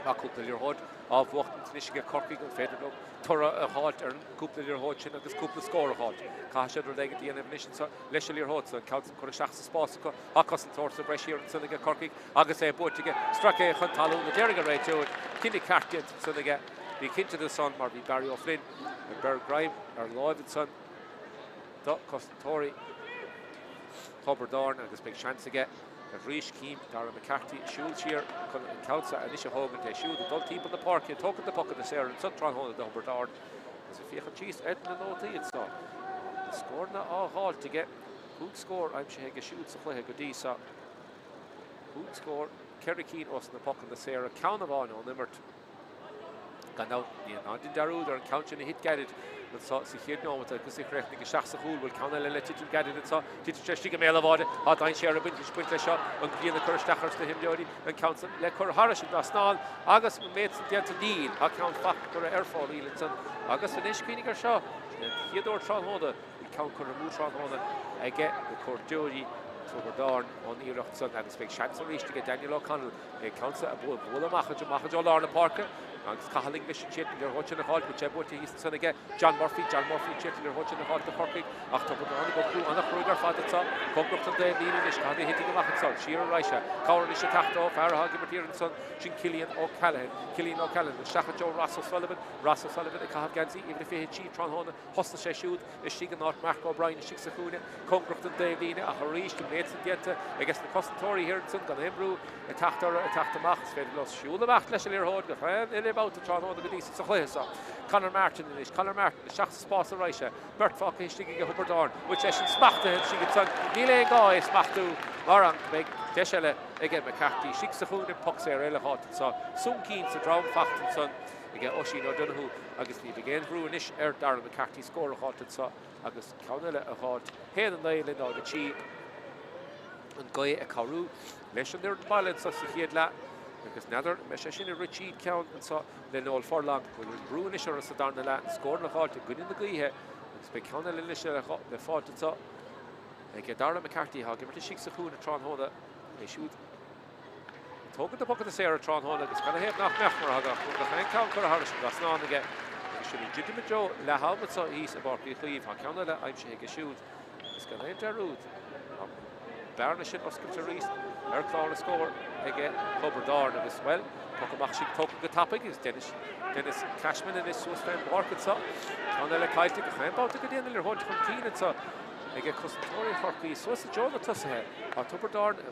a cúpla líorthóid á bhuachtan is go corcaigh an féidir tura a háilt ar an cúpla líorthóid sin agus cúpla scór a háilt cá séidir ag díanamh níos leis a líorthóid san count chuir seach sa spása achas an tóir sa breisiir an sanna go corcaigh agus é buirte straché chun talún na deirga réiteúid cinnig cartiad sanna bhí cinnte do son mar bhí Barry O'Flynn ar Bear Grime ar láimid son do Costantóirí Hubbardán agus beag seansa aige a bhrís cím Darragh McCarthy siúil siar chun an countsa a níos a thógann té siúil a dul timp an na parc tógann na pocket is ar an sun Tránhóna de Hubbardán agus a fiochan tíos edan na nótaí sa scórna á háilt aige hút scór aimse ag siúil sa chluthe go dtí sa hút scór Kerry Keane os na pocket na séir a ceann amháin ó nimmart gan ná níon andin darúd ar an count in a hit garid sa chéad nómata agus i chréithnig go seach sa chúl bhfuil ceanna le titil garid sa titil treistigh mé bháide á dain sé ar a buinte spuinte seo an bhíon na chuirstechars na himdeoirí an count le chur Harris an Grasnáin agus méid san déanta díl a count fach gur ar fáil íle san agus fan iscínig ar seo chiadúir Tránhóna i count chur mú Tránhóna aige na cuairteoirí Hubbardán on íirecht san agus beag seansa ríiste go Daniel O'Connell countsa a bhfuil amachcha ó lár na parca agus cahaling mis sin ar hóte na háil go tebuirtí hí san aige John Murphy tíirtil ar hóte na háil de corcaigh ach tá anna go brú annach ruúgar fádatá congrucht an Déblina is cadí hití go machchan siar ráise cáir is sé tachtá feartha gimartíar an son sin Cillian O'Callaghan an seacha Joe Russell Sullivan a cahabh gansaí even fé tí Tránhóna hosta sé siúd is sí an Mark O'Brien is 6 chuúna congrucht an Déblina a choríist go méid san dienta agus na Costantóirí hir san gan imbrú a taachtamach féidir los siúlaach leis an líorthóid go féin about the Tránhóna go dtí sa chluiche Conor Martin is seach spás a ráise Bert Falk is stigig go Hubbardán which is sin smachta si go san níl gá is smachtú mar an beag deisile ige McCarthy 6 chuúna Puckséir eile háit sa sún cín sa drám fachtan san ige Oisín O'Donoghue agus ní begin brúin is ar Darragh McCarthy scór a háit sa agus ceann eile a háit héad an léile ná go tí an gae a carú leis an irid bailid sa chéad le agus neidir me sé sin a Richie ceann an sa le nóil forlang bhfuil brúin is ar sa darna le scór na háilte gunnin na gaithe agus be ceann eile leis le fáilte sa ige Darragh McCarthy ha gimar 6 chuúna Tránhóna é siúd tógad a pocket a séir Tránhóna agus gan héamh nach mechmar aga chun na ceann chur Harris an Grasnáin aige agus sin Jidimid Joe le hámad sa hís a barcaí chuomh ha ceann eile aimse ige siúd agus gan héamh darúd Bearna sin oscailte ríos ar clár a scór ige Hubbardán agus well Pocamach sin tógad go tappaigh is Dennis Cashman in is suas féin barcad sa ceann eile caiilte go chéimbáta go déanana ar thuint chun tíine sa ige Costantóirí chorcaí suas a Joe na tusathe a Hubbardán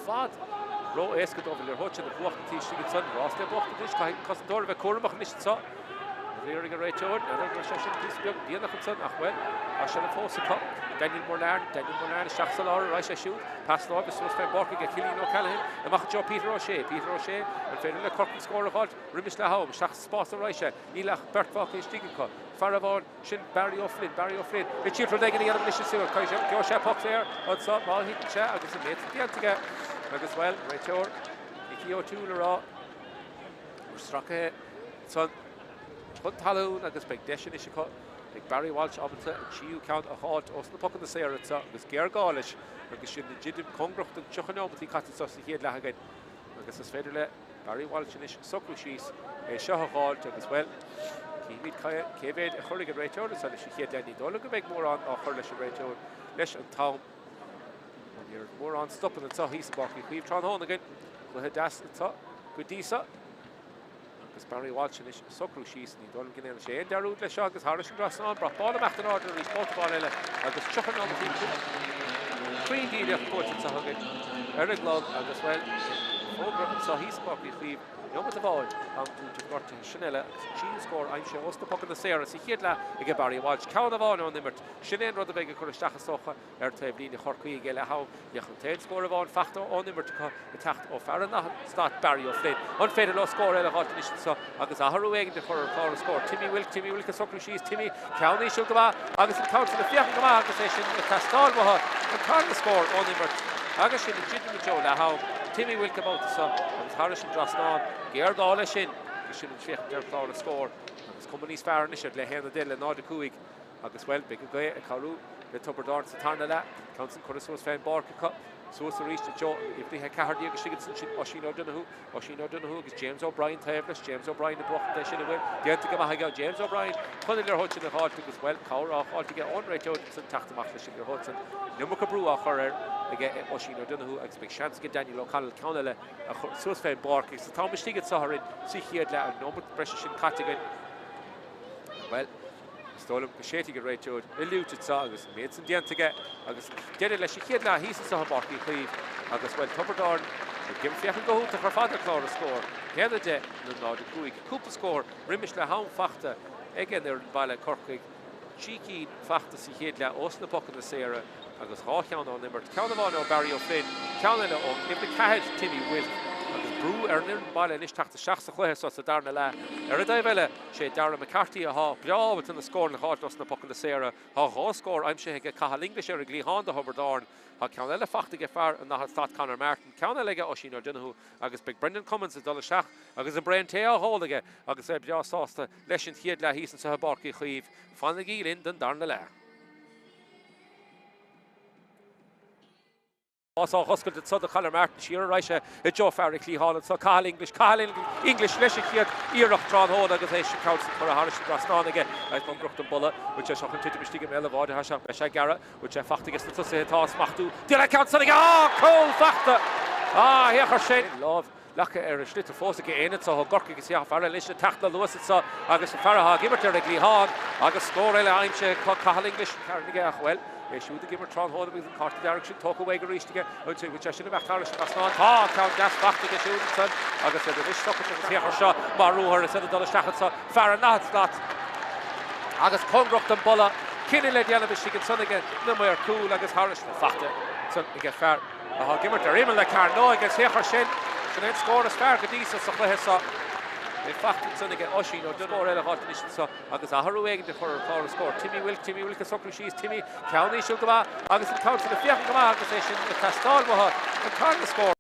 fad ró éasca dómhail ar thuint na bhuachtatí sigad san rás le bhuachtatí cai Costantóirí bheith cuaireamach níos sa Léirigh a réiteoid a sé sin tíosbeag díanach an san ach well a se na fósa Daniel Mourlane seach sa láir ráis sé siúd pas lá agus suas féin barcaigh go Cillian O'Callaghan amach Joe Peter O'Shea an féidir le corcaigh scór a háilt rimis le hám seach spás a ráise ílach Bert Falk is stigin có Farabán sin Barry O'Flynn be tíir legan ar an lei siú cai sé Puckséir an sa má hitan se agus a méid diantaige agus well réiteoir Jackie O'Toole rá stracha son chun talún agus beag deisian is ag Barry Walsh abalta an siú count a háit os na pocan na séire agus géargáis agus sin na jidim congracht an tuchanómatí catí sa chéad lethagaid agus is féidir le Barry Walsh is socrú síos é seo a háilt agus well cíimiid céhéad a chuirigh an réiteoir sa leis chéad déanaí dóla go bheith mór an á chuir leis an réiteoir leis an tám ar mór an stoppan an tá híos an bach í chuomh trán hána again chutha deas atá go dísa agus Barry Walsh is socrú síos ní dóla gnéana sé an dearúd leis agus Harris an drasán bra bála meachtain áidir í spótáil eile agus tuchanómatí trídíide chuirte sa again ar a glog agus well fógra an sa híos an bach í chuomh Jomas a bháil an dúte gorta sinile sin scór aimse os na pocan na séra sa chéad le ag Barry Walsh ceann a bháin an nimmert sin éon rud a bheith chuir isteach socha ar taobh lína chorcaí ag eile ha neach an téad scór a bháin feachta ó nimmert i techt ó fear na stát Barry ó Flynn an féidir le scór eile háta is sa agus athú éigen de chur chlár scór Timmy Wilk a socrú síos Timmy ceannaí siú go agus an count na fiochan go agus é sin na tastáil bhatha an cá na scór ó nimmert agus sin na jidim jo le ha Timmy Wilk about sa agus Harris an drasán géargála sin sin an fiocht ar chlár a scór agus cuma níos fearr is le héanana déile nád a cuaig agus well be go a carú le tubardáin sa tarna le count an churas féin barca suas a ríiste Jo if they had Cahardí agus Sigurdsson sin Oisin O'Donoghue agus James O'Brien taoblas James O'Brien na bocht de sin a bhfuil déanta go maithe James O'Brien chunig ar hóid sin a háilt agus well cáir áilte go anréiteod san taachtamach sin ar hóid san numach a brú a chur ag Oisin O'Donoghue agus beag seans go Daniel O'Connell ceanna le a suas féin barca sa táimtíigad saharin sichiad le an nómad breise sin catagan well Stolam go séti go réiteod I lúte agus méid san diantaige agus déidir leis chéad le híos sa barcaí chuomh agus bhfuil tubardáin gim fiochan go húta chu fada chlár a scór céad de na nád a cuaig cúpa scór riimiis le hán fachta ag ar an baile corcaig Cheeky fachta sa chéad le os na pocan na séire agus hácheann ó nimmert ceanna bháin ó Barry O'Flynn ceanna le ó nimna caiid Timmy Wilk agus brú ar an baile is teachta seach sa chluithe sa darna le ar a dhéhile sé Darragh McCarthy a há breábhat in na scór na háit os na pocan na séire há scór aimse ag Cathal English ar a glíán de Hubbardán há ceann eile fachta go fearr an nach stát Conor Martin ceann eile Oisin O'Donoghue agus beag Brendan Cummins a dul seach agus a Brian Tea hálaige agus é breá sásta leis an chiad le híos an sa barcaí chuomh fanna gílinn den darna le. Also hoscail de sud a Conor Martin siar reise I Joe Farrick Lee Holland so Cathal English leis chéad íireach trán hóna agus é sin count chu a Harris drasán aige ag an grucht an bulla which é seach an tuitimistí meile bháide ha seach sé gara which é fachta gus na tusa tá smachtú Dile count san aige cóil fachta héachar sé láh lecha ar a slitar fósa go éine tá gorca agus seach fearra leis teachta luasa sa agus feartha gimmert ar a glíán agus scór eile aimse Cathal English carnaige well siúda gimar trán hóna agus an carta dearach sin tóca bhaige ríistige úte bhí sin bheith Harris drasán tá count gas fachta go siúda san agus é bhís stocha an tíochar seo marúthar is dul stachad sa fear nád agus congracht an bolla cinine le déanamh sigin sanige na mar cool agus Harris na fachta san ige fear a gimmart ar imime le car nó agus séchar sin éon scór is fear go dísa sa chluithe sa They fachtan san ige Oisin O'Donoghue eile háta is sa agus athú éigen de chur chlár a scór Timmy Wilk a socrú síos Timmy ceannaí siú go agus an count na fiochan go agus é sin na tastáil bhatha an cá na scór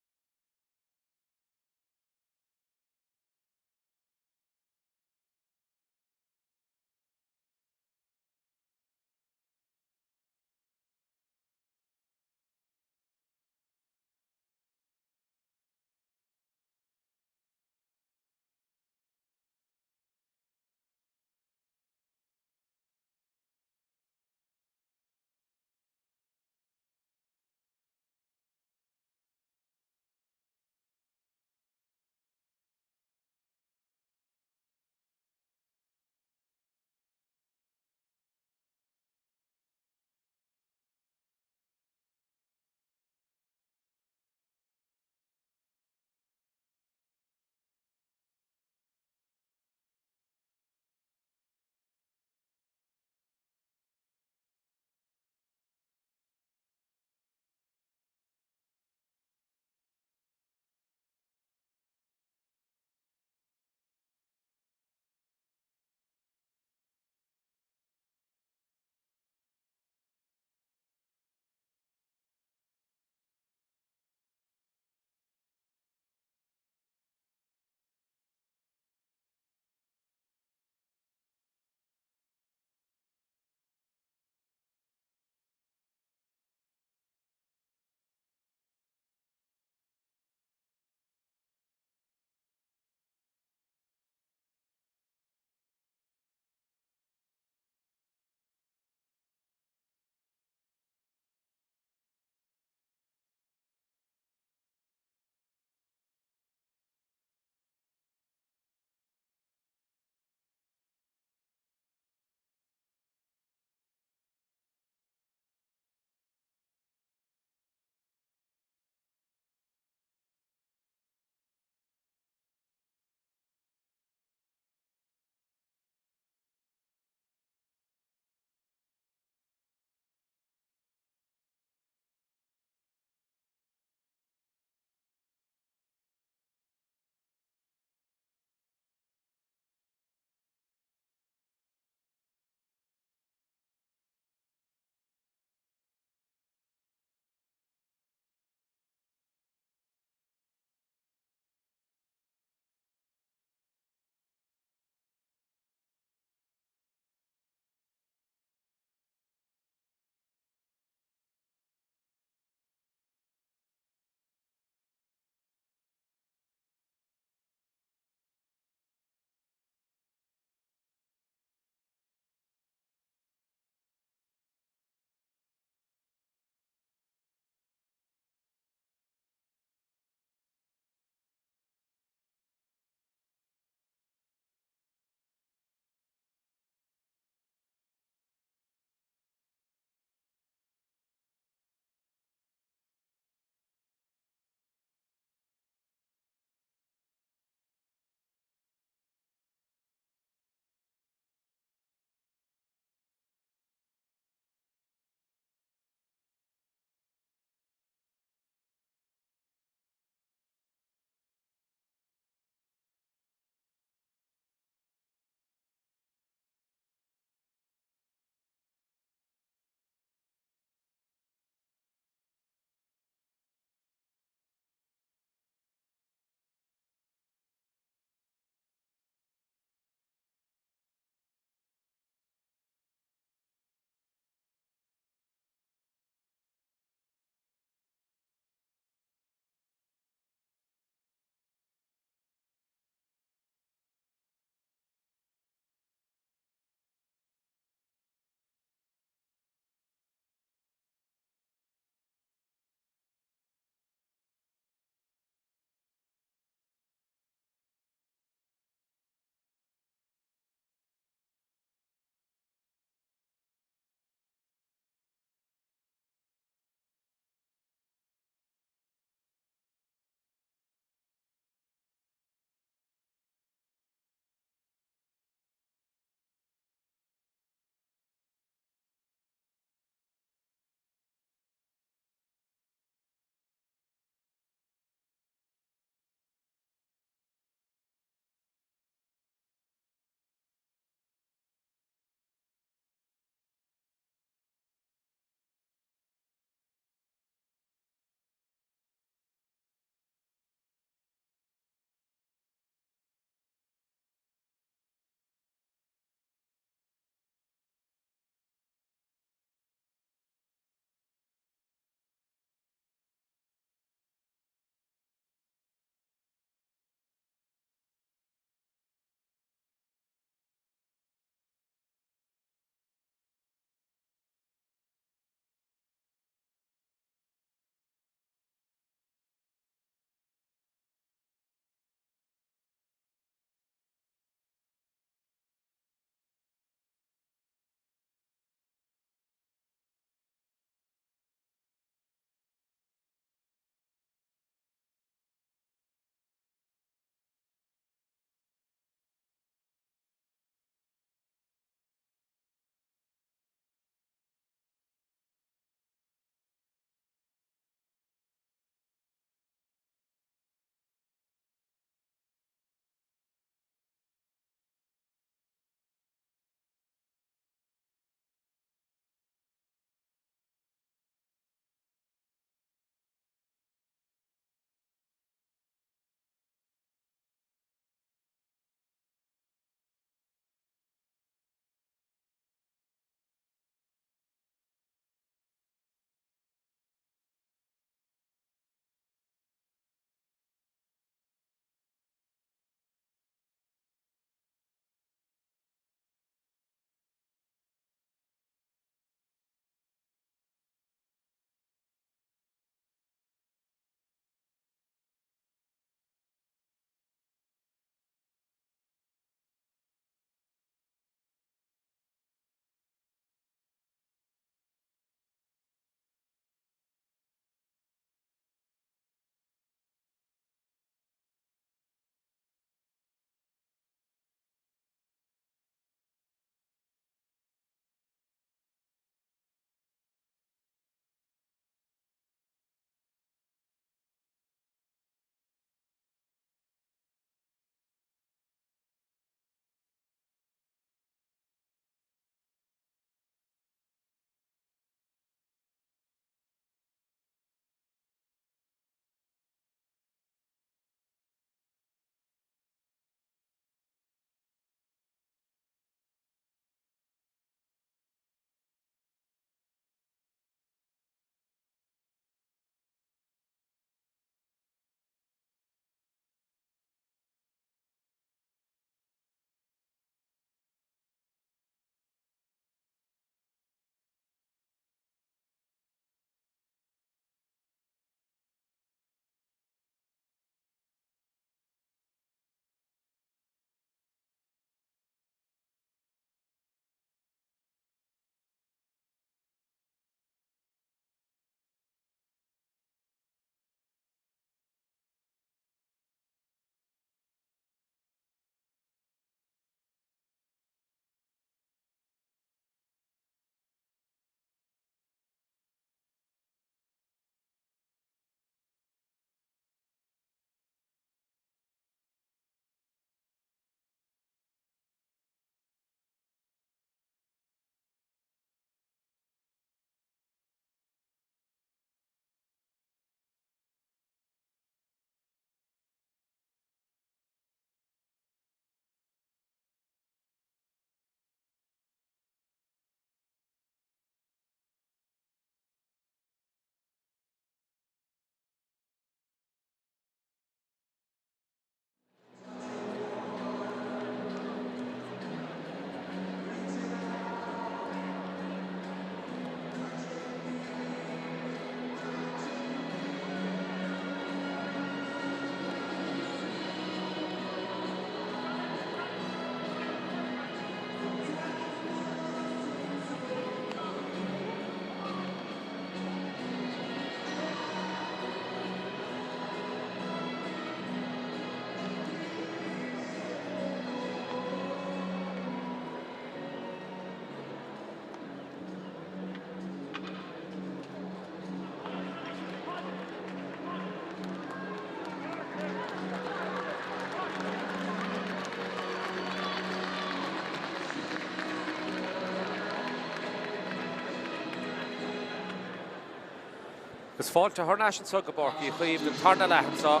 Gus fáilte thnáisisin sa go Barcaí Chaoimh den tarna leathan sa.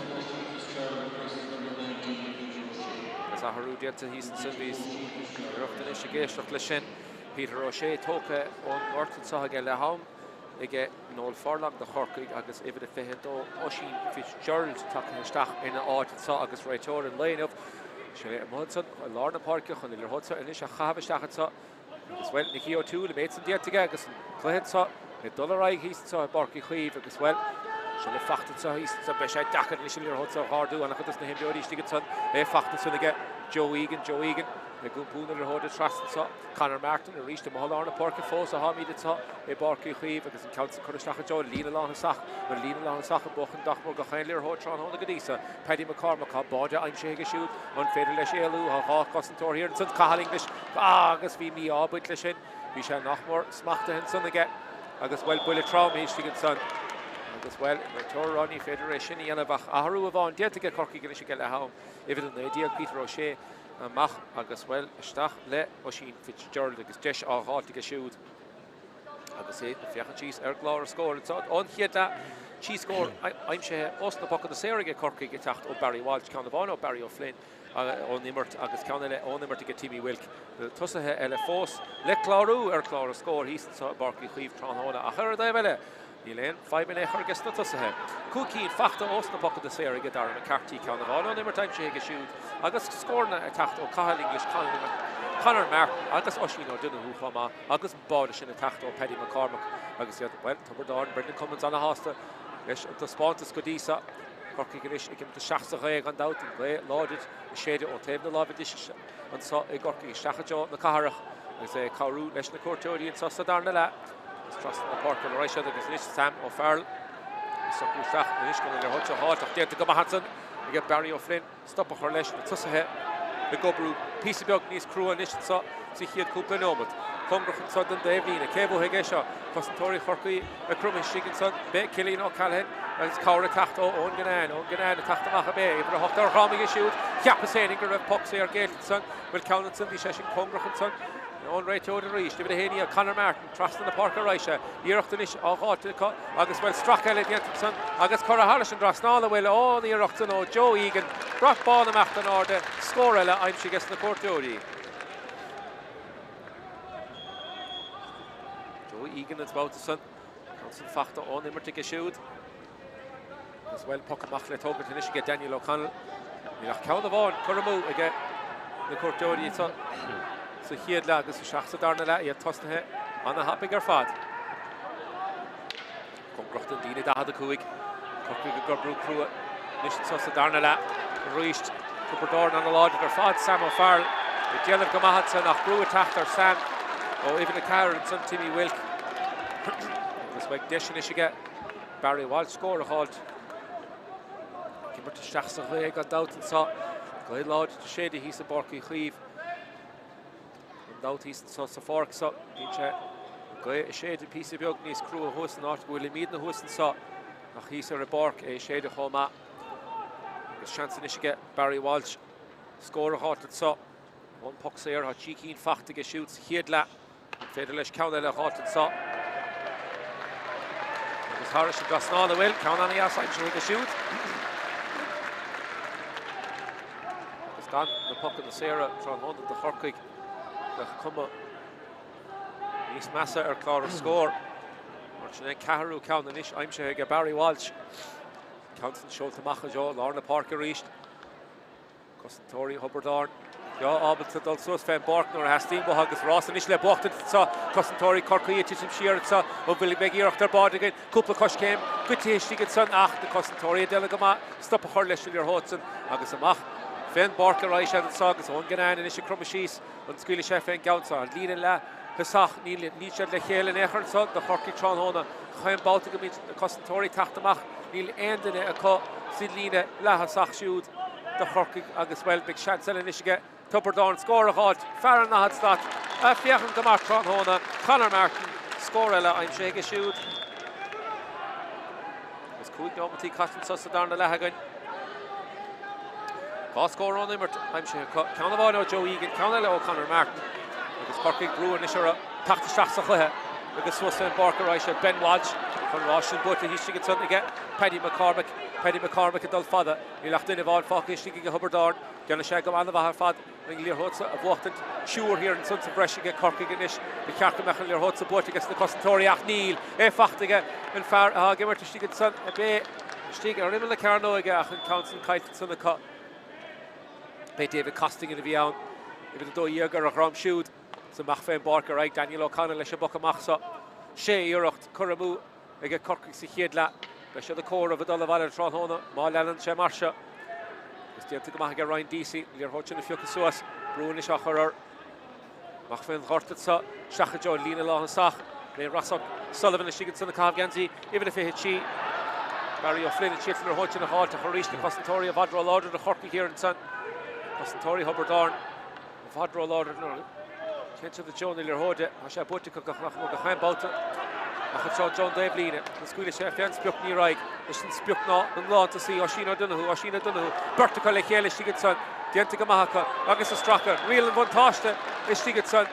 Gus a tharú déanta híos an Sunbís. Iireachtain is géisteach le sin. Peter O'Shea tócha ón Orton sa ige le ham. Ige Noel Forlag de Chorcaig agus Ivad Fihe dó Oisín Fitzgerald take isteach ina áit sa agus réiteoir an léanamh. Sé mhudsan Lárna Parke chun ilir hudsa inis a chahabhaisteach sa. Agus well Nicky O'Toole méid san déirtige agus an cluihead sa. It dollar híos sa Barcaí Chaoimh agus well. Se le fachtan sa híos sa be sé dachar leis ilir hudsa hardú anach chus na himbeorí stigad san. Fachtan san ige Joe Egan. Le gúpúna ar hóda trastan sa Conor Martin a ríiste Lárna Parke fós a hámíide sa Barcaí Chaoimh agus an count chuisteach Joe lína lána sach mar lína lána sach a bochan dachmór go chain lear hód trán hóna go dísa Paddy McCormack á báide aimse ige siúd an féidir leis éalú a há cosantóir hir an san cahaling leis agus bhí mí ábuid leis sin bhí sé nachmór smachta hen san aige agus bhfuil buile trám éistigin san agus well Tóir Ronnie féidir éis sin dhéanamh athhrú a bháin déirtige Corcaigh go le ham Ivad an éideag Peter O'Shea mach agus well isteach le Oisín Fitzgerald agus deis áháiltige siúd agus é fiochan tíos glár a scóir an chiad le tí scóir aimse os na pocan na séirige Corcaigh techt ó Barry Walsh ceann bháin ó Barry O'Flynn ó nimmert agus ceanna le ó nimmert ige Timmy Wilk tusathe eile fós le chlárú glár a scóir híosan sa Barcaí Chaoimh tráthnóna a chuir dé bheile Ní léon 5 minute chugus na tusathe. Cúcín fachta os na pocan na séirige dar na cartí ceanna bháin ó nimmert aimse ige siúd agus scórna a techt ó cahaling leis Conor Martin agus Oisín ó duine húchama agus báide sin a techt ó Paddy McCormack agus iad well tubardáin Brendan Cummins anna hásta leis do spántas go dísa Corcaigh inis ag imta 16 an dát an bhé láidir i séidir ó taobh na lábhadis an sa i Corcaigh seachadeo na caharach agus é cabhrú leis na cuairteoirí an sa darna le Trust na Park an Roisha agus inis Sam O'Farrell Socrú seach inis go le hotse háach déanta go Hansen I get Barry O'Flynn stop a chuir leis na tusathe le gobrú písa beag níos crua inis sa chiad cúpla nómad Congrachan sa den Dahlína cébh hiige seo Cosantóirí Chorcaí a crumin sigin san be Cilín ó Calhead agus cabhra techt ó ón Gnáin a teachtamach a bé ibre hocht ar rámaige siúd ceappa sénig go raibh poxí ar géiltin san bhfuil ceann san bhí sé sin Congrachan san on réiteoir a ríist, David Haney a Conor Martin, trastan na Park Roisha, Iireachtain is á háte agus bhfuil strach eile déantain agus Cora Harrison drasnála bhfuil ó Iireachtain ó Joe Egan, brach ball amach an áde, scór eile aimse gas na cuairteoirí. Joe Egan is báta san fachta ó nimmert ige siúd. Agus bhfuil poc amach le tógad inis ige Daniel O'Connell. Níach ceann a bháin, churamú ige na cuairteoirí san. So chiad le agus seachsa darna le iad tosnathe anna hapig ar fad. Congrachtain dína dahad a cúig. Corcaigh go brú crua níos tosa darna le ríist tubardáin anna láidir ar fad Sam O'Farrell. I déanamh go maithad sa nach brú a techt ar Sam ó Ivan a Carr an san Timmy Wilk. Agus bheith deisin is ige Barry Walsh scór a háilt. Cimbert a seachsa chuig an dátain sa. Go é láidir séide hí sa Barcaí Chaoimh. Dát híos sa fórc sa díse go é séad písa beag níos crua thusan áit bhfuil míad na thusan sa nach híos ar a barc é séad a chomá. Agus seansan is ige Barry Walsh scór a háilt sa ón poxéir há tícín fachta go siút sa chiad le féidir leis ceann eile háilt sa. Agus Harris a gasnála bhfuil ceann anna asáid go siút. Agus gan na pocan na séra trán honda de Chorcaigh cuma níos measa ar chlár a scór mar sin ceathrú ceann inis aimse ige Barry Walsh ceann seoltamach jo Lárna Parke ríist Cosantóirí Hubbardán ábalta dul suas féin Barknor a hastín agus Ross inis le bochtain sa Cosantóirí Corcaigh titim siar sa ó bhfuil beag iirecht ar bád again cúpla cos céim go tíistigid san ach na Cosantóirí déile go má stop a chuir leis ilir hótsan agus amach Féin Barca Roisha an sagus ón Gnáin inis cruma síos an scuile sé féin gabhsa an lína le husach ní siad le chéile éair sa de Chorcaigh tráthnóna chaim báta go míid na Cosantóirí teachtamach níl aon duine a có sin lína lethasach siúd de Chorcaigh agus bhfuil beag seansail inis ige tubardáin scór a háilt fear an nahad stat a fiochan go mar tráthnóna Conor Martin scór eile aimse ige siúd. Agus cúig nómatí caitan sa darna lethagan. Cá scór an immert aimse ceann bháin ó Joe Egan ceann eile ó Conor Martin agus Corcaigh brúin is ar a tachta seach sa chutha agus suas féin Barca Roisha Ben Walsh chun Ross an bute hí get son aige Paddy McCormick a dul fada í lecht duine bháil fácha istí go Hubbardán gana sé go anna bhar fad ring líor hósa a bhchtint siúr hir an sun sa breisige Corcaigh inis go cearcha mechan líor hósa bute agus na Cosantóirí ach níl fachtaige an fear a gimmart istí get son a bé istí a rimmel le Carno aige ach an council caiit sanna cá bé David Costing in a bhíán I bit dó íogar a ram siúd sa mach féin Barker ag Daniel O'Connell leis a bocha machsa sé iirecht churamú ag Corcaigh sa chéad le Bei sé a cór a bhdul a bhile tráthóna má lean sé marse. Gus díanta go maith ag Ryan Deasy líor hóid sin na fiúcha suas brúin is a churar mach féin ghortad sa seacha Joe lína lá an sach le Rasach Sullivan is sigad sanna cáh gansaí even if it chi Barry O'Flynn and Chitler hóid sin a háil a choríist na Cosantóirí a bhadrá láidir a Corcaigh here an san Cosantóirí Hubbardán a bhadrá láidir nó Kense the Joe líor hóide a sé bute go chaim báta ach an John Dave lína na scuúla sé féin spiuch ní raig is an spiuch ná an lá a sí Oisín O'Donoghue Bertacha le chéile sigad san dianta go maithacha agus a stracha rial an bhaintáiste is sigad san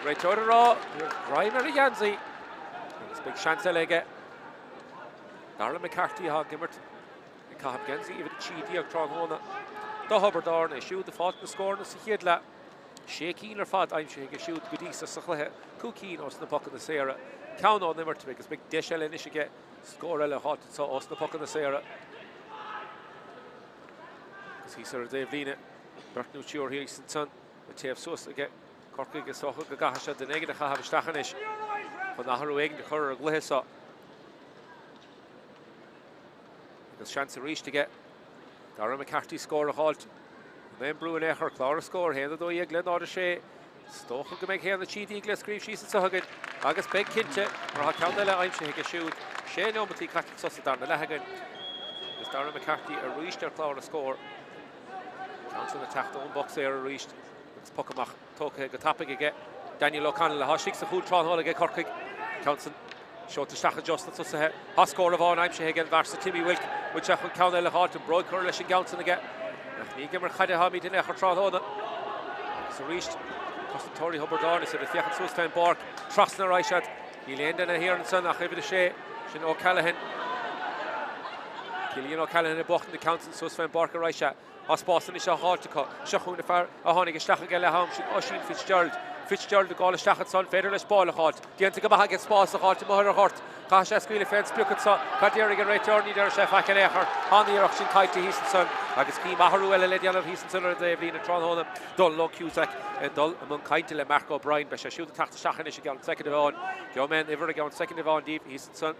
réiteoir rá Ryan a Janzi agus big chance leige Darla McCarthy ha gimmert I Cahab Genzi even Chidi ag Tráthóna da Hubbardán is siúd a fád na scór na sa chéad le sé cín ar fad aimse ag siúd godísa sa chluthe cú cín os na poca na séra Count on them to make a big dish in is get score a hot so os na poca na séra because he's sort of Dave Lina Bertnú Chiúr here sin son with TF Sus get Corcaigh is so go gacha den ige cha have stachanis von nachrú ig de chur a gluhesa because chance to reach to get Darren McCarthy score a halt then Bruin Echer Clara score here do ig Glen order sé Stocha go méid chéan na tíí le scríb sí sa thugad agus be cinnte mar ha ceanna le aimse ag siúd sé nómatí caiic sosa darna lethegain gus Darren McCarthy a ríist ar chlár a scór Council na teachta ón box ar a ríist agus pocamach tócha go tapig aige Daniel O'Connell le hasíigh sa chúl tránháil aige Corcaigh Council seo stacha just na susathe ha scór a bháin aimse ag an bharsa Timmy Wilk mu teach chun ceanna le háit an broid chuir leis an Council aige ní gimar chaide ha mí den echar tránhána sa ríist Cosantóirí Hubbardán is a fiachan Suasfein Bark trasna Raishad í léanda na here an san ach ibid a sé sin O'Callaghan Cillian O'Callaghan a bocht na Council Suasfein Bark a Raishad as pásan is a háiltecha seachún a fear a tháinig isteach a geile ham sin Oisín Fitzgerald a gála stachad son féidir leis báil a cháilt dianta go maithe spás a cháilt mar a hort Cá sé scuile féin spiúchad sa cadéir an réiteorní ar sé feicean éair háíarach sin caiite hí san agus cí maithú eile le deanamh hí san a Dave Lina Tráthóna dul lo Cusack dul among caiite le Mark O'Brien be sé siúd a tata seachan is gan second bháin Go men iver gan second bháin díobh hí san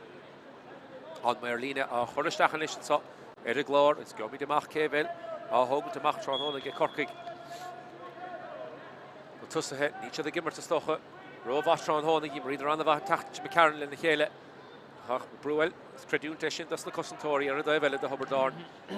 an mar Lina a choristechan is sa ar a glár is gomí deach céhfuil a thugann amach Tráthóna ge Corcaigh Tusathe ní siad a gimmart a stocha Rómhá Tráthóna í mar idir anna bheith tacht me Cairn le na chéile Bruel creúnta sin das na Cosantóirí ar a dheile de Hubbardán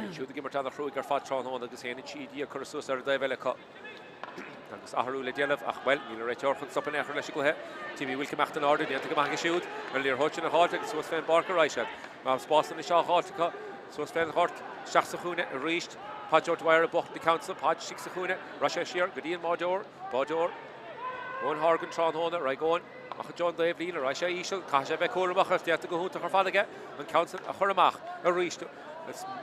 siúd a gimmart anna chrúig ar fad Tráthóna agus héna tídí a churasús ar a dheile agus ahrú le déanamh ach well ní réiteor chun sopan echar leis gothe Timmy Wilk mecht an áda dianta go maithe siúd ar líor hóid sin a háilte agus Suasfein Barker Raishad má spásan is seo háiltecha Suasfein hort seach sa chúine a ríist Padge O'Dwyer a bocht na Council Padge six sa chúine Rasha Shear go dtíon Bádór One Hargan Tráthóna Raigón ach John Dave Lina Rasha Ísel cá sé bheith cuaramach ar dianta go húnta chu fadaige an Council a churamach a ríist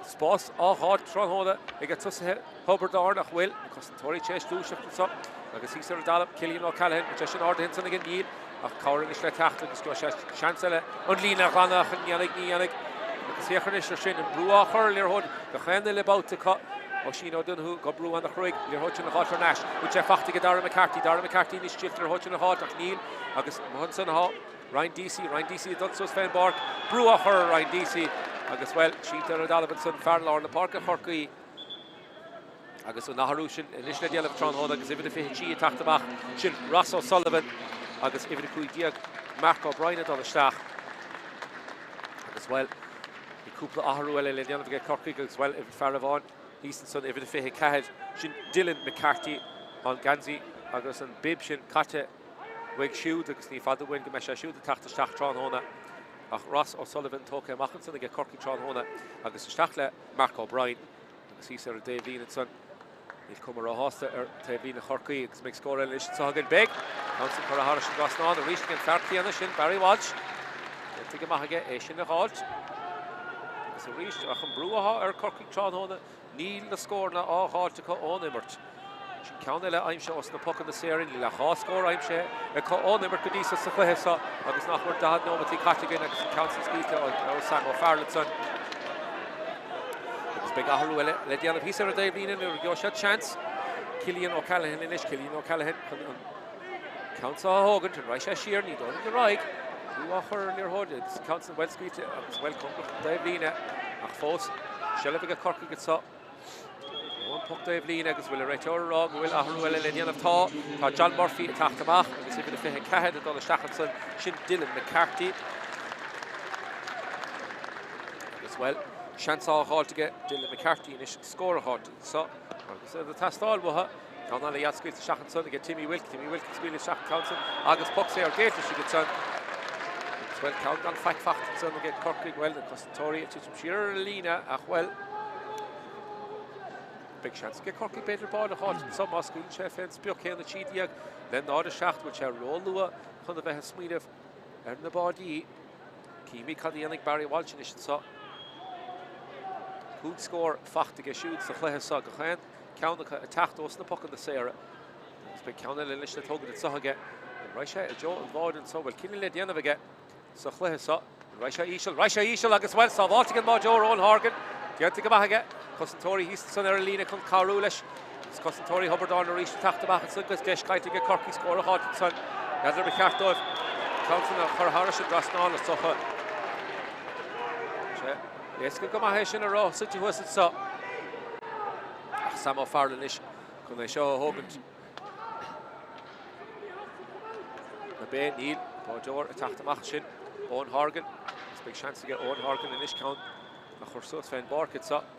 spás á háid Tráthóna ag a tusathe Hubbardán ach bhfuil na Cosantóirí tééis dúiseachta sa agus hí ar dalab Cillian O'Callaghan te sin áda hinsan agin níl ach cáran is le teachta agus go sé seansile an lína ghanach an níananig agus féchar is sin an brú á chur líor hóid go chéanna le báta Oisín O'Donoghue go brú an nach roiig líor hóid sin na háit ar neis mu sé fachta go Darren McCarthy ní stiltar hóid sin na háit ach níl agus muhansan há Ryan Deasy a dul Suasfein Bark brú á chur Ryan Deasy agus well sítar a dalab an sun fearlár na park a Corcaigh agus an nachrú sin inis le déanamh Tráthóna agus ibid a fé tí a taachtamach sin Ross O'Sullivan agus ibid a chuig diaag Mark O'Brien a dul isteach agus well I cúpla ahrú eile le déanamh ge Corcaigh agus well ibid fear a bháin hísan son ibid a fé cehead sin Dylan McCarthy an Ganzi agus an bib sin caite bhaig siúd agus ní fada bhain go me sé siúd a taachtasteach Tráthóna ach Ross O'Sullivan tóca amachchan san ag Corcaigh Tráthóna agus isteach le Mark O'Brien agus hí ar Dave Lina san Níl cumar á hásta ar Dave Lina Corcaigh agus méid scór eile is sa hagan big Council chu a háir sin gasnáin a ríist an fearchaíanna sin Barry Walsh Geantig go maithe é sin na gáilt. Agus a ríist ach an brúatha Corcaigh tráthnóna níl na scórna á gáiltecha ón immert. Sin ceann eile aimse os na puck na séireann le há scór aimse ón immert go díos sa chluitheasa agus nach mar dad nómatí Caitigein agus an council scíte ó Sam O'Farlin. Agus be gathú eile le déanamh híos ar a Dave Línan ar go sé chance. Cillian O'Callaghan inis, Cillian O'Callaghan Council Hogan to Raisha Shear, need on the right. You offer near Hogan, Council well squeeze as well come Dave Lina, ach Fos, Shelviga Corky gets up. One puck Dave Lina, because will a right or wrong, will Ahruel Linian of Taw, John Murphy attacked him off, and see if the Cahead and Donna Stachelson, Shin Dylan McCarthy. As well, chance all hard to get Dylan McCarthy in his score hard. So the test all was Down on the yacht squeeze the Shackleton to get Timmy Wilk squeeze the Shackleton. August Puck say or gate she gets on. As well count on fact son to get Corcaigh well and Costantori to some sheer Lina well. Big chance to get Corcaigh better ball the hot some school chef and Spioke and the Cheatiag. Then the other shaft which are roll Lua on the Veha Smith and the body. Kimi Cadianic Barry Walsh in so. Good score fact to get shoots the Fleha Saga. Count the attack os na puck in the Sarah. It's been counted in the tug at Sahaga. And Raisha, Joe involved in so well. Killing at the end of again. So Cleha Raisha Ishal, like as well. So Valtigan Mojo, Ron Horgan. Diantic Bahaga. Costantori, he's the son of Erlina, come Carulish. It's Costantori, Hubbard on the reach to tack the back. It's like this Gesh Kai to get Corky score a hot son. Gather the cat dive. Counting of her Harris and Rasnal or so. Yes, go my head in a row. City was it so. Sam O'Farlin ish can they show Hogan the Bain Neil Bodor attacked the Machin Owen Horgan it's a big chance to get Owen Horgan in ish count a Chorso Sven Bork it's up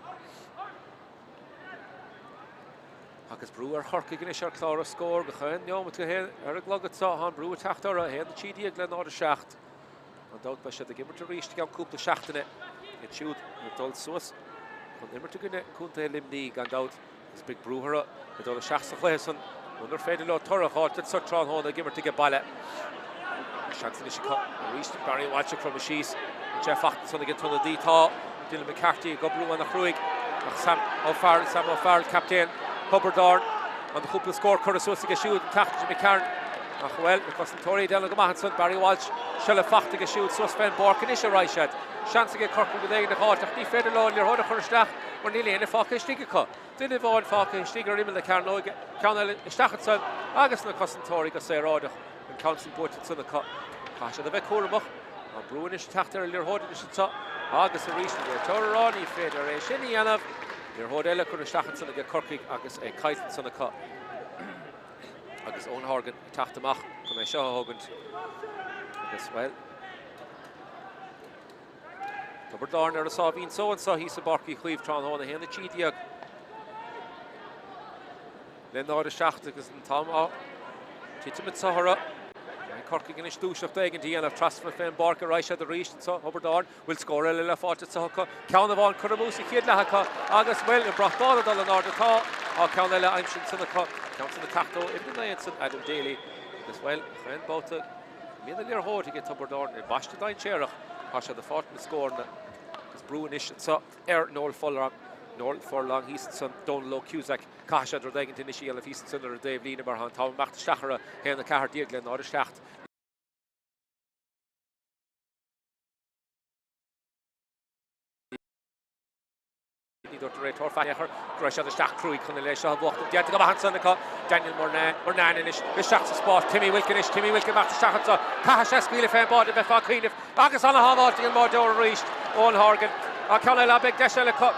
Agus Brewer Corcaigh in ish ar Clara score behind the moment to hear Eric Loggett saw Han Brewer attacked her ahead the Cheatiag Glen or the shaft and doubt by should the giver to reach to get couple the shaft in it shoot the dull sauce Con immer to gonna kunta limni gan out this big brewer with all the shafts of Leson under fed lo Torah hot that such on home they give her to get balle chance in the reached Barry Walsh from the shees Jeff Atkinson again to the detail Dylan McCarthy go blue on the Cruig Sam O'Farrell captain Hubbard Dorn on the couple score Curtis to get shoot tacked to McCarn well because Tori Dylan Mahanson Barry Walsh shall have to get shoot so Sven Bork and Isha Reiched chance to get Corcaigh with the heart of the federal your hoda Curstach or nearly in a Falcon Sticker didn't avoid Falcon Sticker in the Carno Count Stachelson August and Costantori go say Roda and Council Boat to the cut Pasha the Becormach and Bruinish Tachter your hoda so August and recently Torani Federation Yanov your hodella Curstachelson get Corcaigh August a kite on the cut August Owen Horgan attacked Mach come Shaw Hogan as well Hubbard Dorn ar saw been so and so he's a Barky Cleave Tron on the hand the Cheatiag then the other shaft is in Tom Titimit Sahara Corcaigh in his douche of Dagan D and of transfer Fen Barker Reich at the reach so Hubbard Dorn will score a little fought at Sahaka count of on Kuramusi Kid Lahaka August well brought ball at all the call or count the I'm in the cut counts in the tacto Ibn Layanson Adam Daly as well and both the middle year hold to get Hubbard Dorn in Bash to Dine Cherach Pasha the fought in the score because Bruinish so Noel Furlong he's son Don Low Cusack Kasha der Dagan initial of he's son or Dave Lina Barhan Tom Macht Stachera and the Car Dieglen or the Schacht Dr. Ray Torfacher, Grusha the Stack Cruig on the Lesha have walked the other hands on the cut. Daniel Mornan in the shots of spot. Timmy Wilkin back to Stachelson. Kasha Squealy Fan body before Queen of August on the Havalting and Mordor reached. Owen Horgan. Canela Big Dash the cut.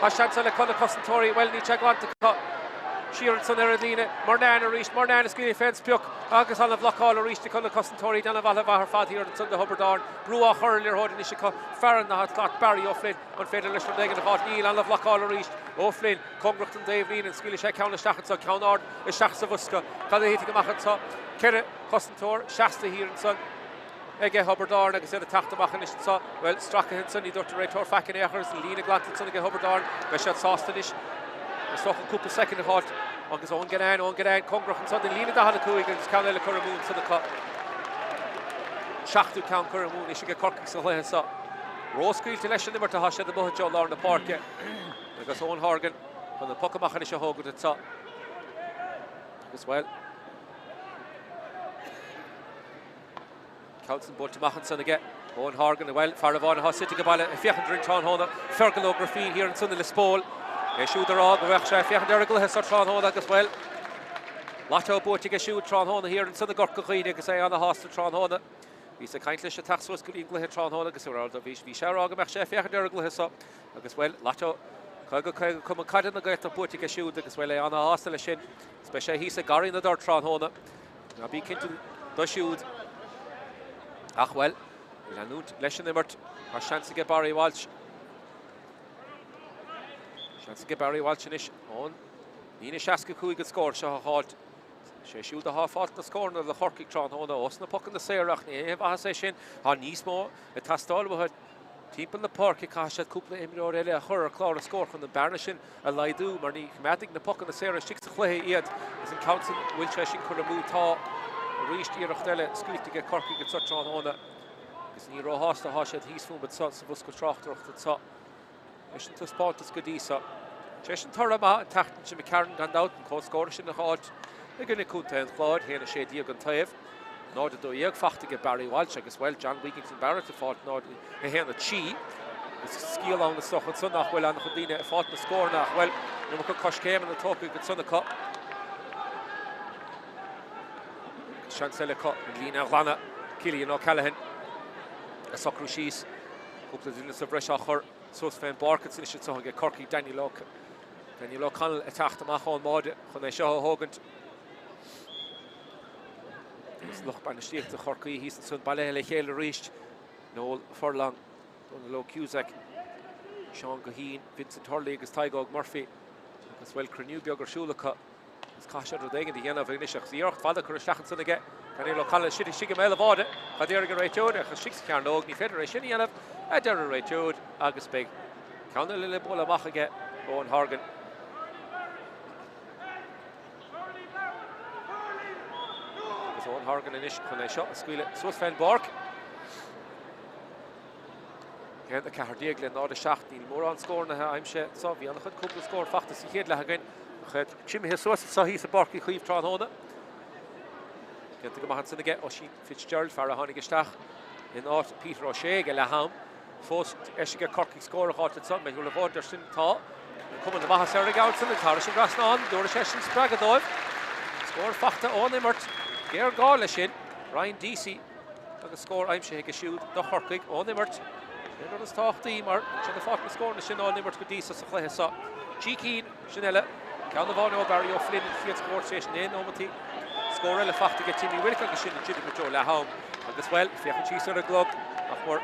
Ashansa the Connor Costantori. Well, Nichag want to cut. Sheeran son Eradina. Mornan reached. Mornan Squealy Fence Puck. August on the block all reached the Connor Costantori. Donavala Bahar Fad here and Sunday Hubbard Dorn. Brewer Hurler Holding Ishika. Farron the hot clock. Barry O'Flynn. Unfair Lister Dagan the hot Neil on the block all reached. O'Flynn. Congrachton Dave Lean and Squealy Shaq Count Stachelson. Count Ord. The Shachs of Uska. Kada hitting a Machansa. Kerry Costantor. Shasta here and Son. Ege Hubbard Dorn. Like I said, attack the Machanishsa. Well, Straka Hinson. He Dr. Ray Torfak and Echers. Lena Glanton. Ege Hubbard Dorn. Bishop Sostanish. The Stockholm Couple second of hot. On his own Congrachton Son. The Lena Dahana Kuig and Canela Kuramoon to the cut. seachtú count mún is go corcaigh sa chluithe sa. Róscaílte leis an nimar a hasise a buid lá na parke. Agus Owen Horgan chun na pucamachchan is se thógad atá. Agus bhfuil Counson Bultamachan son again. Owen Horgan, well, Faravana has sitting about a Fiachandrin Tron Hona, Fergalography here in Sunday Lispol. A shooter on the Wexha, Fiachanderical has such Tron Hona as well. Lato Botic a shoot Tron Hona here in Sunday Gorkachine, because I on the host of Tron Hona. He's a kindlish attack, so it's good English Tron Hona, because we're out of Visharog, Mexha, Fiachanderical has up. As well, Lato. Kaga come and cut in the gate of Botic a shoot, because well, I on the hostel shin. Especially he's a Gary in the dirt Tron Hona. Now be keen to the shoot. Ach well, Lanút leis an immert mar seansa go Barry Walsh. Seansa go Barry Walsh inis ón Nína seaca chuig go scór se háilt. Sé siúd a fáilt na scór na chorcaigh Tron Hona os na pucan na saoireach ní éh sé sin há níos mó a tastáil bhfuil timp na park caiise cúpla imreoir eile a chur chlár a scór chun na bearna sin a laidú mar ní chmeadigh na pucan na saoire six a chluithe iad is an Counson bhfuil sé sin chur a mútá Reached íirecht eile scuilteige corcaigh go Tron Hona. Is ní róhásta háisiad híos fún bud sa bhus go tráchtarach atá. Is an tuspáiltas go dtí sa. Sé sin tar amach an tachtain sin ceann gan dát an cóscóir sin na háilt. I gcuine cúnta an chláid héana sé díag an taobh. Náid a dó dhéag fachtaige Barry Walsh agus well John Wigginton Barrett a fáilt náid a héana tí. Is scíal an na stochan sun nach bhfuil an chu daoine a fáilt na scór nach well nó go coscéim na tócaigh go sunna có. Chancellor Cup in Lina Rana, Killian O'Callaghan, a Soccer Shees, couple of dinners of Reshachor, Sos Fan Barkets, and should get Corky, Daniel O'Connell attacked the Mahon Mod, when they show Hogan. Look by the Sheikh to Corky, he's the son Balele Hale reached, Noel Furlong, Donald Cusack, Sean Goheen, Vincent Hurley, Tygog Murphy, as well Crenubiogur Shulaka. Cash out of the end of the Vinishach. The York father could have shackled son again. Can you look at the shitty Shigamel of order? Had the Erga Raytode, a 6 can dog, the Federation, Yanov, a Derry Raytode, August Big. Count a little bowl of Machage, Owen Horgan. It's Owen Horgan and Ish when they shot the squeal. So it's Fan Bork. Again, the Cahardiaglen, or the Shacht, Neil Moran score, I'm sure. So, we on the couple score, Factus, he had again. Jimmy Hessos saw he's a Barky Cleave Tron Hona. Get to go back to the get Oshie Fitzgerald, Farah Honigestach, in Art Peter O'Shea, Laham, Fost Eshiga Corky score a hot at some, but you'll have ordered sin tall. Come on the Mahasera Gouts and the Tarish and Grasson, Dora Session Spragadov. Score Fakta on Immert, Ger Garlishin, Ryan DC, and the score I'm Shake a shoot, the Horkig on Immert. Then on his talk to Immert, and the Fakta score the Shin on Immert with Disa Saklehesa. G Keen, Chanella. Count the Vano, Barry O'Flynn, and Fiat Sports Station in Omati. Score a fact to get Timmy Wilcock, and Shin and Jimmy Joe Lahome. And as well, if you have a cheese or a glove, or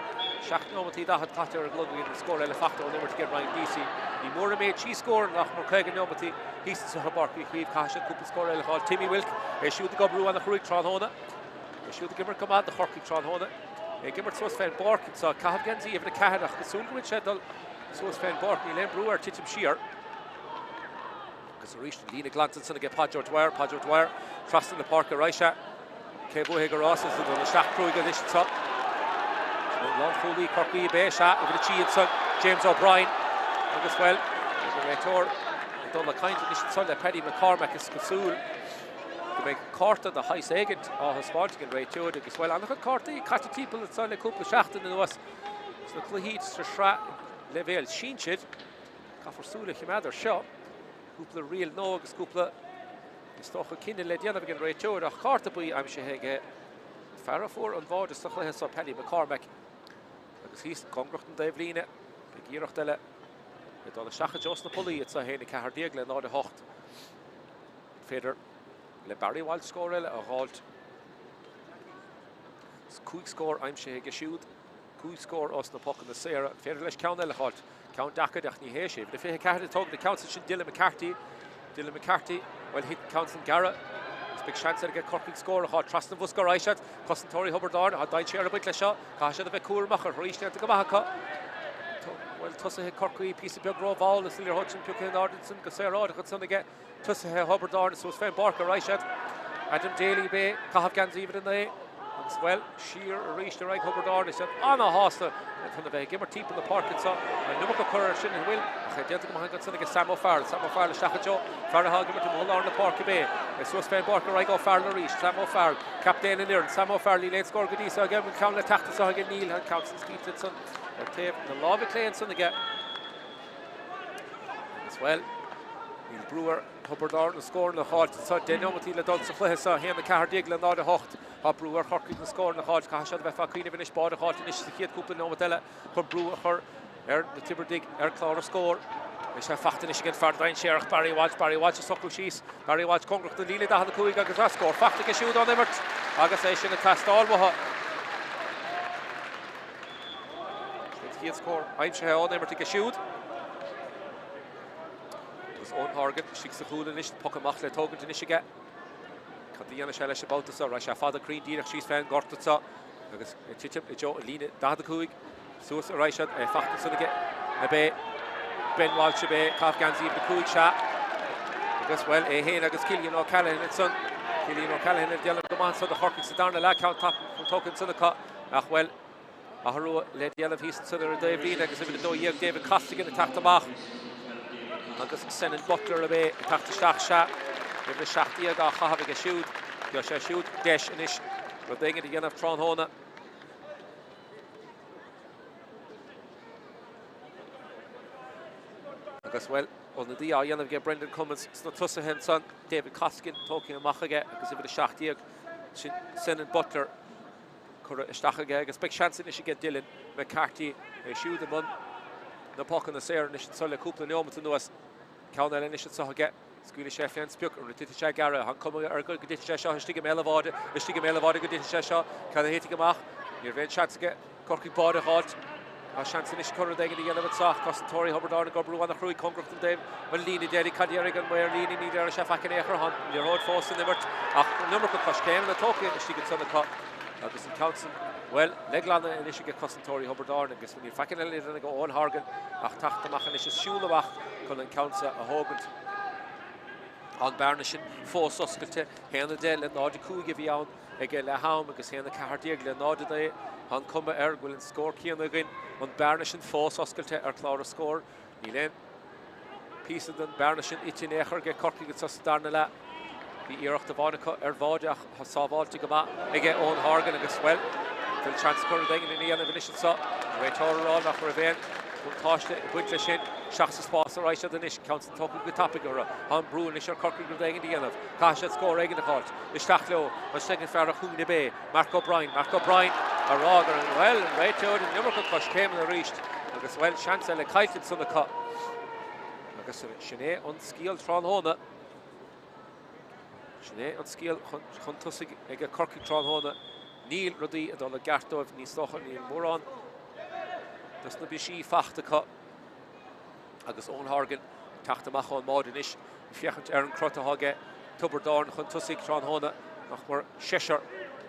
Shaq Nomati, that had Tatter a glove, and score a fact on to get Ryan DC. The more made cheese score, and Nachmor Craig and Nomati, he's the Barky, Cleve Cash, and Cooper score a hall. Timmy Wilk, they shoot the Gobru on the Hurric Tron Hona. They shoot the Gimmer command, the Horky Tron Hona. They Gimmer Sos Fan Bork, and saw Cahav Genzi, even the Cahadach, the Sulgwin Sheddle, Sos Fan Bork, Nilen Brewer, Titim Shear. Reached Lena Glanson again, Padjo Dwyer, trusting the Parker Raisha. Kevo Higaros is the Shack Kruger this top. Long Foley, Corky Baysha, over the Chi and son, James O'Brien. And as well, the Rator, done the kind of this son, Paddy McCormack is Casul. To make Carter the high second, his Sporting and Rator as well. And look at Carter, Catty people that saw the couple of Shachton in the West. So the Cleheat, Shra, Level, Sheenchid, Caffersula, Himader, Shaw. Couple of real nogs, couple of stock of Kinney led Yanov again, Raytode, a Carterbury, I'm sure he Farafor and Vard, stuff like his Paddy McCormack. Because he's Congrachton Dave Lina, Big Girochdella, it's all the Shaka Joss Napoli, it's a Henny Cahardiagla, and all the Hocht. Fader, Le Barry Wild score, a halt. Quick score, I'm sure he shoot. Quick score, us the puck in the Sarah, Faderlish Count El Halt. Count Dakar Dachni Heshe, but if he had to talk the counts, should Dylan McCarthy, well, hit counts in Garrett. It's big chance to get Corky score, hot trust of Vuska Reichat, Costin Tori Hubbardard, had died share a bit Lesha, Kasha the Bekurmacher, reached out to Gamaka. Well, Tussa hit Corky, piece of big row all the Silver Hutchin, Pukin Ardinson, Gassera, got some again. Tussa hit Hubbardard, so it's Fan Barker Reichat, Adam Daly Bay, Kahav Gans even in the well, sheer reached the right Hubbard Orn. He said, on a hostel, from the give her teep in the park and so, and Numaka Curr, Shin and Will, I did come on, son of Sam O'Farrell, Shachajo, Farrah Hogg, to Mull on the Park Bay. It's was Fan Barker, I go Farrell reach, Sam O'Farrell, Captain in there, and Sam O'Farrell, late score good, so again, we count the Tachta, so again, Neil, and counts and speeds it, son. The love of Clay and son again. As well, Neil Brewer, Hubbard Orn, scoring the halt, so they know what he'll have done, so he saw him, the car Diggle, and all the Hocht. Brewer Horky the score in the halt, Cashad Vefakina finish by the halt, and it's the kid couple no Matella for Brewer her the Tibberdig Clara score. They shall Fachtin again Fardine Sherach, Barry Watch, Suckle Shees, Barry Watch, Congress, the Lily Dahan the Kuiga Gazas score, Fachtin shoot on Everett, Agasation and Cast all Waha. Kid score, I'm sure on Everett to shoot. It was on Horgan, Shix the Hool and Ish, Pokamachle Togan to Nishiga. Diana Shalish about the Sir, Rasha Father Creed, Dirk, she's fan Gortza, because Titchip, Joe, Lina, Dadakuig, Sus Rasha, Factor Sunagate, Abe, Ben Walsh, Abe, Kafganzi, the Kuig shot. Because, well, hey, I guess Killian O'Callaghan and son, Killian O'Callaghan and Dylan Gaman, so the Hawkins down the lag count top from Token Sunaka. Well, Aharu led Yellow Piece and Sutter and Dave Lina, because even though you have David Costigan attacked the Mach, I guess Senate Butler, Abe, attacked the Shach. The Shachtia got having a shoot, Yosha shoot, Desh and Ish, but they get again of Tron Hona. I guess, well, on the DI, you get Brendan Cummins, Snotussa Henson, David Koskin, talking to Machage, because if the Shachtia, Sen and Butler, Stachage, I guess big chance in Ish get Dylan, McCarthy, shoot them on the pocket in the Sarah, and Ish and Sulla Coupla Newman to us, Count and Ish and Sahage. Scuila Sheffield Spuk or Titisha Gara, Hankom or good Titisha, Stigam Elevada, good Titisha, Kalahitigama, your red shots get Corky Border Halt, Shansinish Curra Deg in the yellow soft, Cossentori, Hubbard Orn, Gobru on the Hrui, Congress and Dave, Malini, Deddy, Caderigan, where Lini neither a Shafak and Echer, your road force in the Vert, number of Kosh came and the talking, and she gets on the cut. Agus in Council, well, Leglana and Ishiga Cossentori, Hubbard Orn, and guess when you're fucking a little and go on Hargan, Achtamach and Ishish Shulabach, Colin Council, a Hogan. On Barnishin, four Suskelte, Hannah Dell and Nod Coogie Vion, again La Ham, because Hannah Cardiag, Nod Day, on Cumber Ergwell and score Kian again, on Barnishin, four Suskelte, or Clara score, Nilen, Piece of them, Barnishin, Itinecher, get Corky, get Susdarnala, the Irach the Vonica, Ervodach, Hasaval Tigama, again on Hargan, and guess well, till chance Curradang in the end of initial saw, Raytor Roll, after Revan. Toshte, Winklishin, Shachs Sponsor, Raisha the Nish, Council talking with topic or on Brew, Nisher Corky Gudang in the end of Kasha score egg in the court, Nishtachlo, on second Farah Hoon Bay, Mark O'Brien, a Roger, and well, and right to the number of came and reached, I guess well, chance and a kite in the cut. I guess Shane on skill, Tron Hona. Shane on skill, Huntusig, Ega Corky Tron Hona, Neil Ruddy, and Ola Garto of Nistocher, Neil Moran. Doesn't it be she facht the cut? Agus on Hargan, Tachtamach on Modinish, Fiachant Aaron Crotahage, Tubberdorn, Huntusik, Tron Hona, Nachmar Shesher,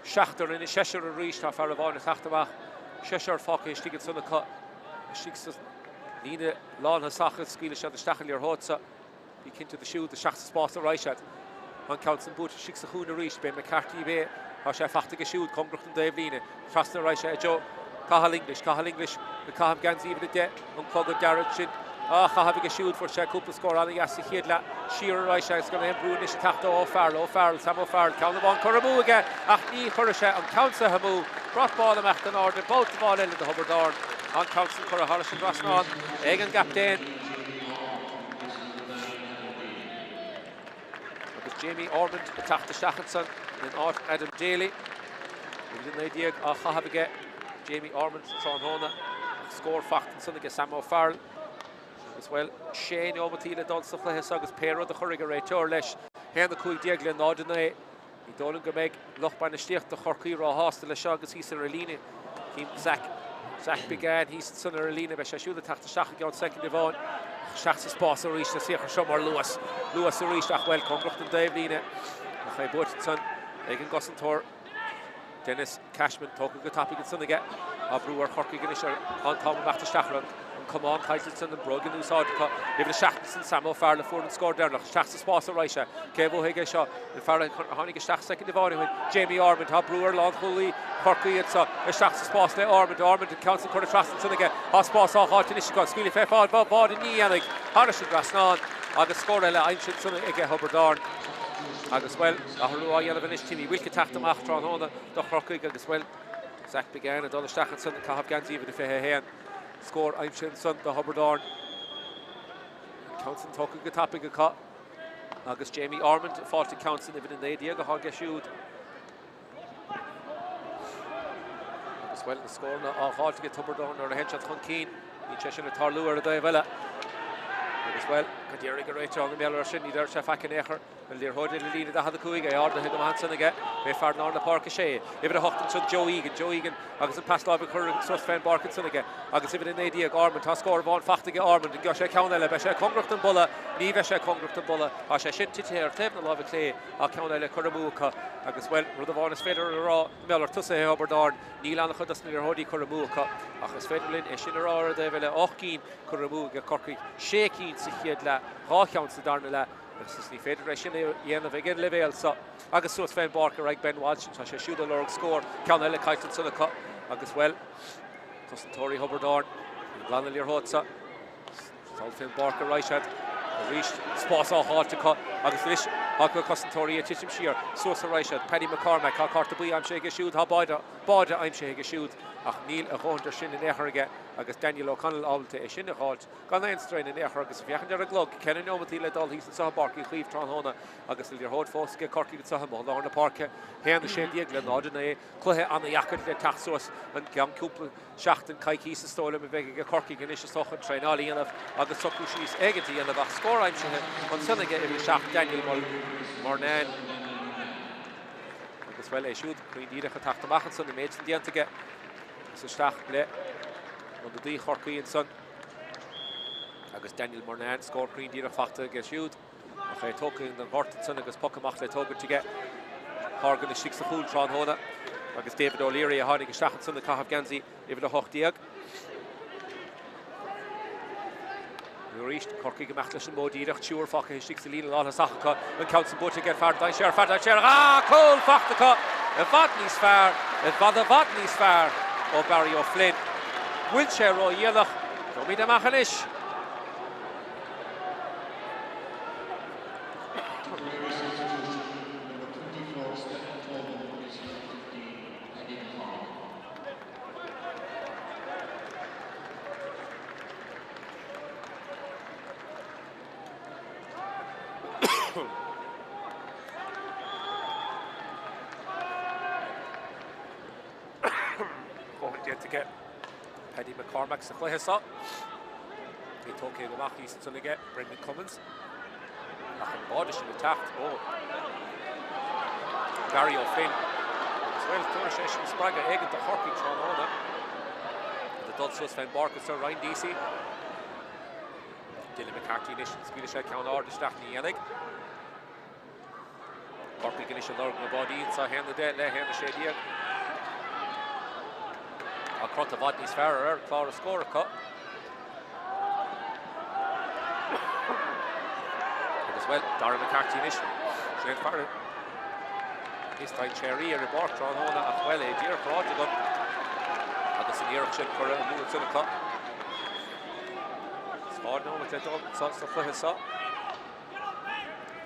Schachter in the Shesher and Reach, Tafaravana, Tachtamach, Shesher Faki, Stiggins on the cut, Sticks Nina, Lon Hasachel, Skeelish and the Stachelier Hotza, peek into the shoe, the Schachs spot the Reichat, on Counts and Boot, Shicks the Hoona Reach, Ben McCarthy Bay, Hasha Fachtige shoe, Congress and Dave Lina, Trust the Reichat Joe. Cahal English, the Caham Gans even the debt, Unclog Garrett Shin. Having a shoot for Couple score on the Yassi Hidla, Shearer Raisha is going to improve Nish Tachto O'Farrell, Sam O'Farrell, count the ball, Kurabu again, Achni Kurasha, and Council Hamu, brought ball them after order, both the ball into the Hubbard Orn, on Council Kura Harrison Grosnon, Egan Gaptain. Because Jamie Ormond attacked the Shachinson, and then Adam Daly, with an idea of Hahabige. Jamie Ormond, Tron Hona, score fact and something Sam O'Farrell as well. Shane Omatila Dunstafla has Agus Pero the Hurriga Ray Torlesh, Hen the Kui Diegla Nodine, he don't go make Loch by the Sticht, the Horky Raw Hostel, Shagas, he's in Relina, Kim Zach began, he's son of Relina, but Shashu the Tach the Shach on second Devon, Shach's spots are reached, the Seher Shumar Lewis reached Achwell, Congress and Dave Lina, Achai Butson, Egan Gossentor. Dennis Cashman talking good topic and son again. Brewer Horky Ganisher on Tom back to Stachran. come on, Kaiselson and Brogan who's out. Even Shackson, Samo Farley Ford and scored there. Shackson sponsor Raisha. Kevo Higgins shot. The Farley Honig Shack second dividing with Jamie Ormond, Hop Brewer, Long Hooley, Corky, it's Shackson sponsor Ormond and Council Curtis Raston again. Hot sponsor Hot Tinishka, Skilly Fefa, Bod and Yannick, Harrison Grasnan, August Scorella, Einstein, Son again, Hubbard Dorn. Agus well, Ahrua Yelvenish Timmy, Wilke Tachtam Achtron Hona, Dochrokig, agus well. Zach began and Dollar Stachenson and Cahav Gans even if he had score Aimshin Son the Hubbard Dorn. Counson talking a topic a cut. August Jamie Ormond fought to Counson even in the idea go hog shoot. As well the score now hard to get Hubbard Dorn or a headshot on Keen. Each session a Tarlu or a Davella. As well, Kadiri Garate on the Miller Shinny there, Shafak and Echer, and they're holding the lead at the Hadakuiga, or the Hidden Hanson again, they fired on the Park of Shea. If it a Hopkinson, Joe Egan, August and Past Lobby Curry, Susfan Barkinson again, August even in Idea, Ormond, Toscore, Von Fachtige Ormond, and Gosha Cownella, Besha Congrafton Bulla, Nivesha Congrafton Bulla, Asha Shintiter, Tevna Love Clay, Alcownella Kuramuka, August well, Rudavanis Federer Raw, Miller Tusse Hobardorn, Nilan Hudas near Hodi Kuramuka, August Federlin, Eshinara, Devilla, Ochkin, Kuramuga, Corky, Shaking, Sikiadla, Hawkhounds the Darnella. This is the Federation Yen of again Level so August Sus Fan Barker right Ben Walsh so she shoot a lorg score Cownella Kaiton Son cut August well Custom Tory Hubbard Dorn Glanalier Hotsa Fan Barker right hand reached spots all hard to cut August Lish Haka Custom Tory at Tishim Shear Sosa right hand Paddy McCormack Haka Bui I'm Shake a shoot how Bada I'm Shake a shoot Ach Neil a Hunter Shin in Echerga Agus Daniel O'Connell Alta a Shin a Halt Gan strain in Echergas if you haven't a glug Ken no Matila Dol he's in Saha Barky Cleave Tron Hona Agus Lir Hod Fos get Corky with Saha Mall on the park Hand the Shin Diaglan Nodina Cluhe on the Yakut the Taxos and Gam Kupla Shacht and Kaiki Stolen with Vega Corky Ganish Soch and Train Ali and Agus Sokushis Egati and the score I'm Shin on Sunday in the Shaft Daniel Mornan Agus well a shoot Queen Dira Tacht Machenson the mates in the end to get So Stach ble on the D Corky and Son Agus Daniel Mornan score Queen Dira Fachta get shoot Okay talking the Horton Agus Pokamach le Togan to get Hargan the Shix the Fool Tron Hona Agus David O'Leary a Hardig Stachan Son the Cahav Ganzi even the Hoch Diag We reached Corky Gemachlish and Modirach Chur Faka his Shix the Lina Lala Sachaka and Council Boat to get Fardine Share Cole Fachta a Vatney's fair a Vatney's fair O Barry O'Flynn, Wiltshire O Yelach, Domina Machanish. To get Paddy McCormack to play his up. He took him back, he's going to get Brendan Cummins. Bodish in attack. Oh, Barry O'Flynn. As well, tour session Spraga Egan to Horky Tronona. The Dutch Fan Barker, Sir Ryan DC. Dylan McCarthy, Nation, Swedish Count Order, Staffney Yannick. Horky Ganesha Lorgan body inside hand the dead, lay hand the shady. Across the Vodney's Farrer, Clara score a cut. As well, Dara McCarthy Nish. Shane Farrer. This time Cherry, a remark drawn on as well, a dear fraud to them. Agus in Europe for a move to the cut. It's hard now with the dog, so it's the foot his up.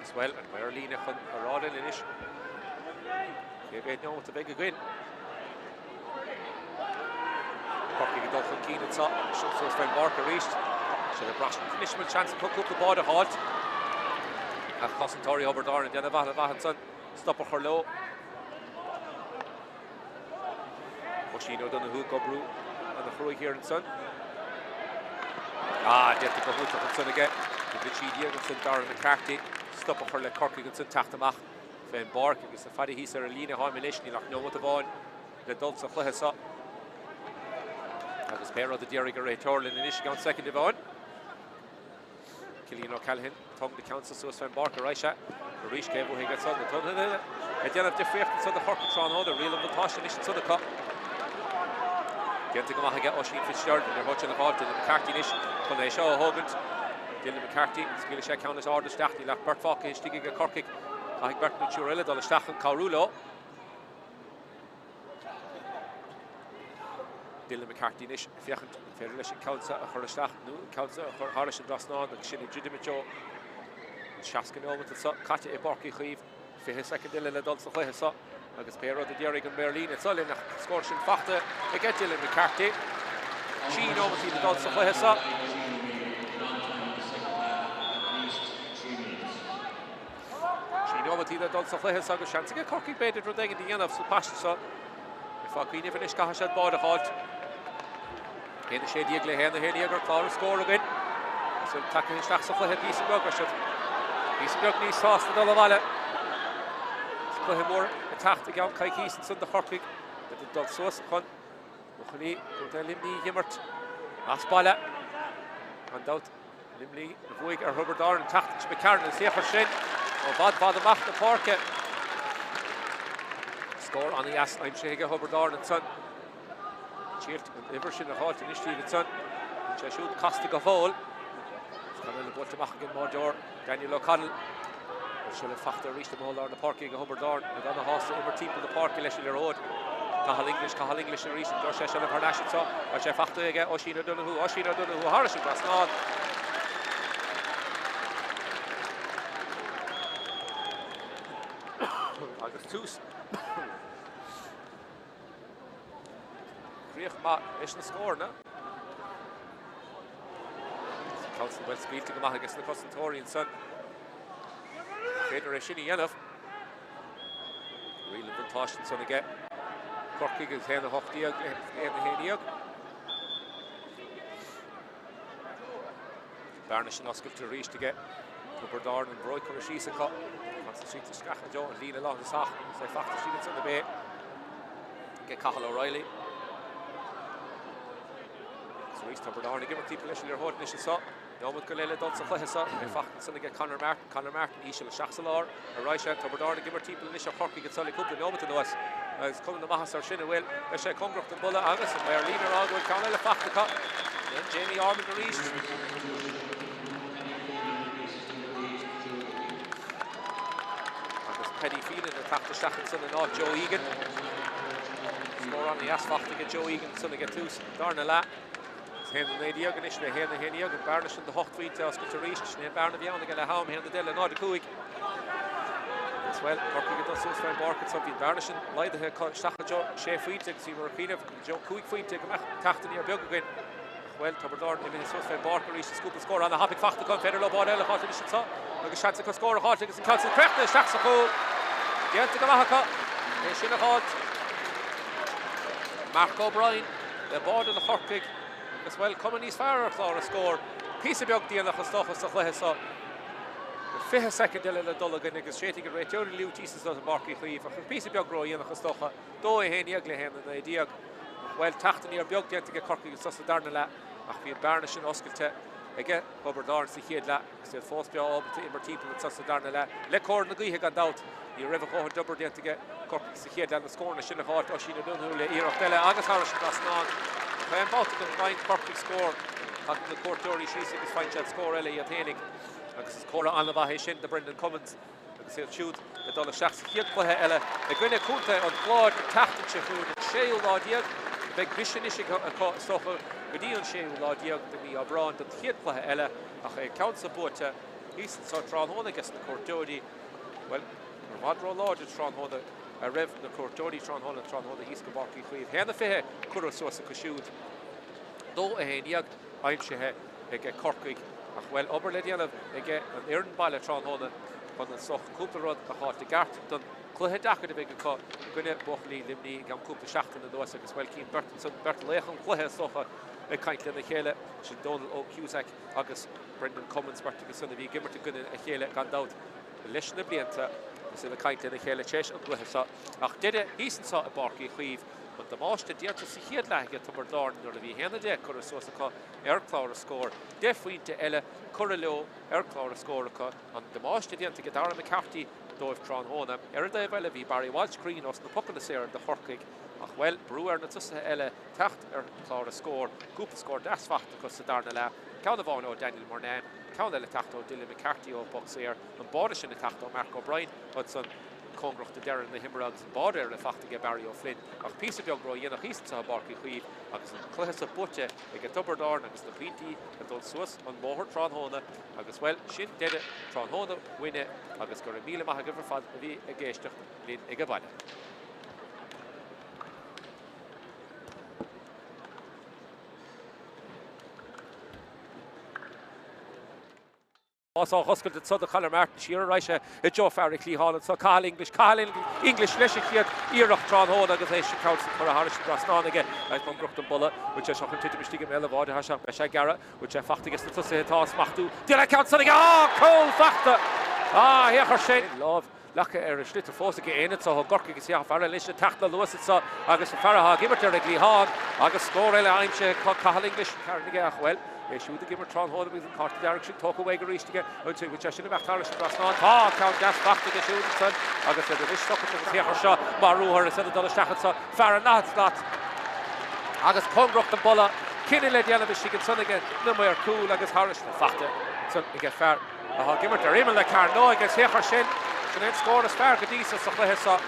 As well, and Merlina from a rod in Nish. Maybe now with the big win. Corky Dolphin Keen and Sutton, so Fan Barker reached. Should have brushed finishable chance to put up the ball to halt. And Cosson Tory over Dorn and then Vahanson. Stop her low. Moschino done the hook up Brew on the throw here in Son. They have to go hook up in Son again. The Chidi against Darren McCarthy. Stop her like Corky against Tachtamach. Fan Barker against the Faddy Heaser, Alina Harmination, like no what the ball. The Dulce of Flehesa. Agus pair of the Derriger Ray Torlin in Michigan second division. Killian O'Callaghan, Tom the Council, so Sven Barker, Raisha, Rish Cable, he gets on the tunnel. At the end of the fifth, so the Horkatron, the real of the Tosh, and so the cup. Dianta go maithe get Oisín Fitzgerald ar hote na fáilte na McCarthy níos chun é seo Hogant. Dylan McCarthy, sciile sé ceannas áda steachtaí le Bert Fáca istigh go Corcaigh caithfidh Bert na Tuaile dul isteach an Cabhrúló. Dylan McCarthy níos fiachant féidir leis an cabhsa a chur isteach nó cabhsa a chur háris an drasnáin agus sin Judimachó seascan ómanta sa caite é Barcaí Chaomh 20 second le dul sa chluithe sa agus péród a dearg an Berlín it's all in a scóir sin fachta I get Dylan McCarthy sin ómantí le dul sa chluithe sa sin ómantí le dul sa chluithe sa agus seansa go Corcaigh beidir ru dagan dhéanamh sa paiste sa Fácaí nifin is gaithe siad bád a cháilt héana sé díag le héana gur clár scóir again so takean isteach sa chluithe Píosabeag mar siad Píosabeag níos sásta dul a bhaile chluithe mór a teachta gan Caith Easton san de Corcaigh le dul suas chun Buchaní go Limlí Gimmert as baile an dát Limlí na bhuaig ar Robert Darn teachta McCarran an séfar sin ó bhd amach na Páirce Scór an as I'm sé go Robert Darn an son Tíirt an iver sin a háilt in istí an son sé siúd casta go fáil Can le bult amach an Mádor Daniel O'Connell se le fachta a ríiste móil ar na Páirce go Robert Darn a gan na hásta immer timp na Páirce leis le ród Cahal English a ríiste dúir sé se le Parnashin sa a sé fachta aige Oisín O'Donoghue Harris an Grasnáil agus tús Gríoch ma is na scór na Council well spílte go maith agus na Cosantóirí an son féidir é sinna dhéanamh Rialan buntáistin son aige Corcaigh agus héana hochtaíag héana héanaíag Barna sin oscailte ríiste aige Robert Darn an broid chuir síos acu Sa síte scacha Jo an lína lá na sach sé fachta sína san na bé ge Cahal O'Reilly So rís Robert Darn gimar típa leis ar hóid níos sa Nómad go leile dul sa chluithe sa é fachta sanna ge Conor Martin ísio le seach sa lár a ráise Robert Darn gimar típa leis ar Corcaigh go sula cúpla nómad an nuas agus cum na maithas ar sinna bhfuil leis sé cumgracht an bulla agus an Berlín ar ágúil ceanna le fachta ca Jamie Armand a rís Paddy Phelan a tapta stachan san an áit Joe Egan. Scór an the asfachta go Joe Egan san a get tús darna lá. Héana na díogan is le héana héanaíag an Barna sin de hochtmhaointe as go ríist sné Barna bheanna go le ham héana déile náda cúig. As well, Corcaigh go dosús fein Barca so bhí Barna sin leidathe stacha Jo sé faointe agus í mar cíineh Jo cúig faointe go taachtaí ar beag again. Well, Robert Darn in his first Barca reached the scoop and score on the happy fachta con Federer ball eile háte is sa agus chance go score háte agus an Council Crechna seach sa cúl. Dianta go maithacha é sin a háit. Mark O'Brien le bád in the Corcaigh as well cumann níos fearr chlár a scór. Píosabeag díanach a stochas sa chluithe sa. 5 second le dul again agus séitigh an réiteoir liú tísas a Barcaí Chaomh ach Píosabeag ró dhéanach a stocha. Dó é héanaíag le héana na díag. Well, tachtani ar beag dianta go Corcaigh sa darna le ach bhí Barna sin oscailte ige Robert Darn sa chéad le sé fósbeá ábalta imar timppla sa darna le cór na gaotha gan dát í ribh chóthar dubar dianta go Corcaigh sa chéad le na scórna sin na háit Oisín O'Donoghue le iarach deile agus Harris an Grasnáil. Féin báta go bhaint Corcaigh scór ach na cuairteoirí síos agus fáintead scór eile iad héananig agus is córa anna bhaithé sin de Brendan Cummins agus sé siúd le dul a seach sa chéad cluthe eile a gcuine cúnta an chláir tachtan sé chuún séú ládiag Beg vision is a socha Gudíon sé lá diag de mí a brán den chéadplathe eile ach é council bóte hís sa tránhóna agus na Cortóirí well mar madró láidir tránhóna a raibh na Cortóirí tránhóna hís go Barcaí Chaomh héna fithe curra sosa go siúd dó a héanaíag aimsethe ag Corcaigh ach well obair le déanamh ag an éireann baile tránhóna chun an soch cúpla rud a háit gart don cluthe dachar a bheith go gcuine Buchalí Limní gan cúpla seachtain na dós agus well cín Bertan Léchan cluthe socha ag caint le na chéile sin Donald Ó Cusack agus Brendan Cummins Bertan go sunna bhí gimmarte gcuine a chéile gan dát leis na blianta is le caint le na chéile téis an cluthe sa ach deide hísan sa a Barcaí Chaomh an de máiste dianta sa chéad leige Robert Darn nuair a bhí héana de chur sosacha ar chlár a scór de faointe eile chur leo ar chlár a scóracha an de máiste dianta go Darragh McCarthy dóibh Trán Hóna. Ar a bhile bhí Barry Walsh Green os na pucan na séir de chorcaig ach well breúar na tusa eile techt ar chlár a scór, cúpa scór deasfachta go sa darna le. Ceann a bháin ó Daniel Murnane, ceann eile techt ó Dylan McCarthy ó Boxéir, an báda sin na techt ó Mark O'Brien, chud san congracht de dearan na himragus an báda ar le fachtaige Barry O'Flynn. Ach písa beag roi dhéanach ísta a barcaí chuomh agus an chluchas a bute ag a tubardáin agus na pintí a dul suas an móthir Trán Hóna agus well sin deide Trán Hóna winne agus gur míle maithe go fad a bhí a géisteach lín ag a bhaile. Also huscailt at Southern Collar Martin Shearer Raisha Joe Farrick Lee Holland so Carl English leis chéad íireach Trán Hóna agus éis sin council for a Harris Grasnán aige ag an grucht an bulla which is shocking to mistig mele bhide hasha Besha Gara which fachtig is the tusa tá smachtú Dila council cool fachta héchar sé love Lacha a slit fós ige éine so gorca agus seach far leis tachla luas so agus farha gibertar ag Lee Hog agus scór eile aimse Carl English carnige well shoot the giver Trán Hóna with cart direction talk away go reach to get until which I should have Harris Grasnán count gas back to the shooting son agus the wish stop to the héchar shot Maru her said the stachat so far not agus congrocht the bolla Kinney led Yana Michigan son again no more cool agus Harris the factor so you get fair giver to Raymond the car no against héchar sin then score as far Gadisa so hesa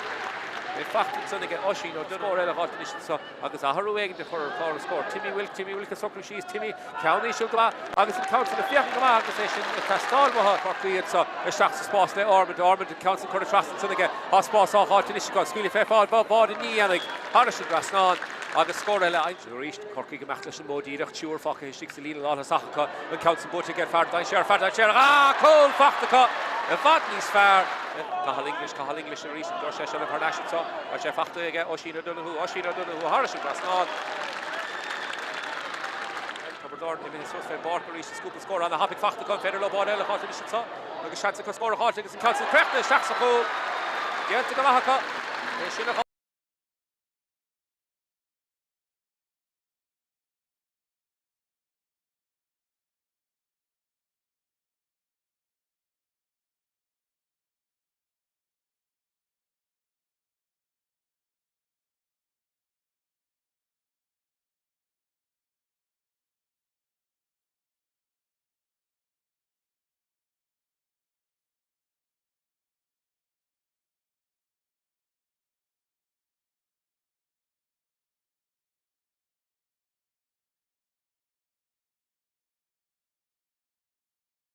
in fact it's only get Oshin or score eile hot so agus a harú egin de for a score Timmy Wilk a soccer she's Timmy County should go agus in council the fiach go agus sin Castal go for create so a shachs spás le Ormond the council court trust so again hospás á hot finish go skuli fe fall bad in Nianig Harris Grasnán agus score eile ein reached Corky gemacht leis modíach túr facha six lína lá sacha an council boat get far down share cool fachta a fat níos fear Cathal English a recent go sé le Carnation so a sé fachta ige Oshin O'Donoghue Harris Grasnán Tubardáin in his first Barker reached the scoop and score on the happy fachta con Federal ball eile hot finish so agus chance to score hot agus in council correct the shachs a goal get to go haka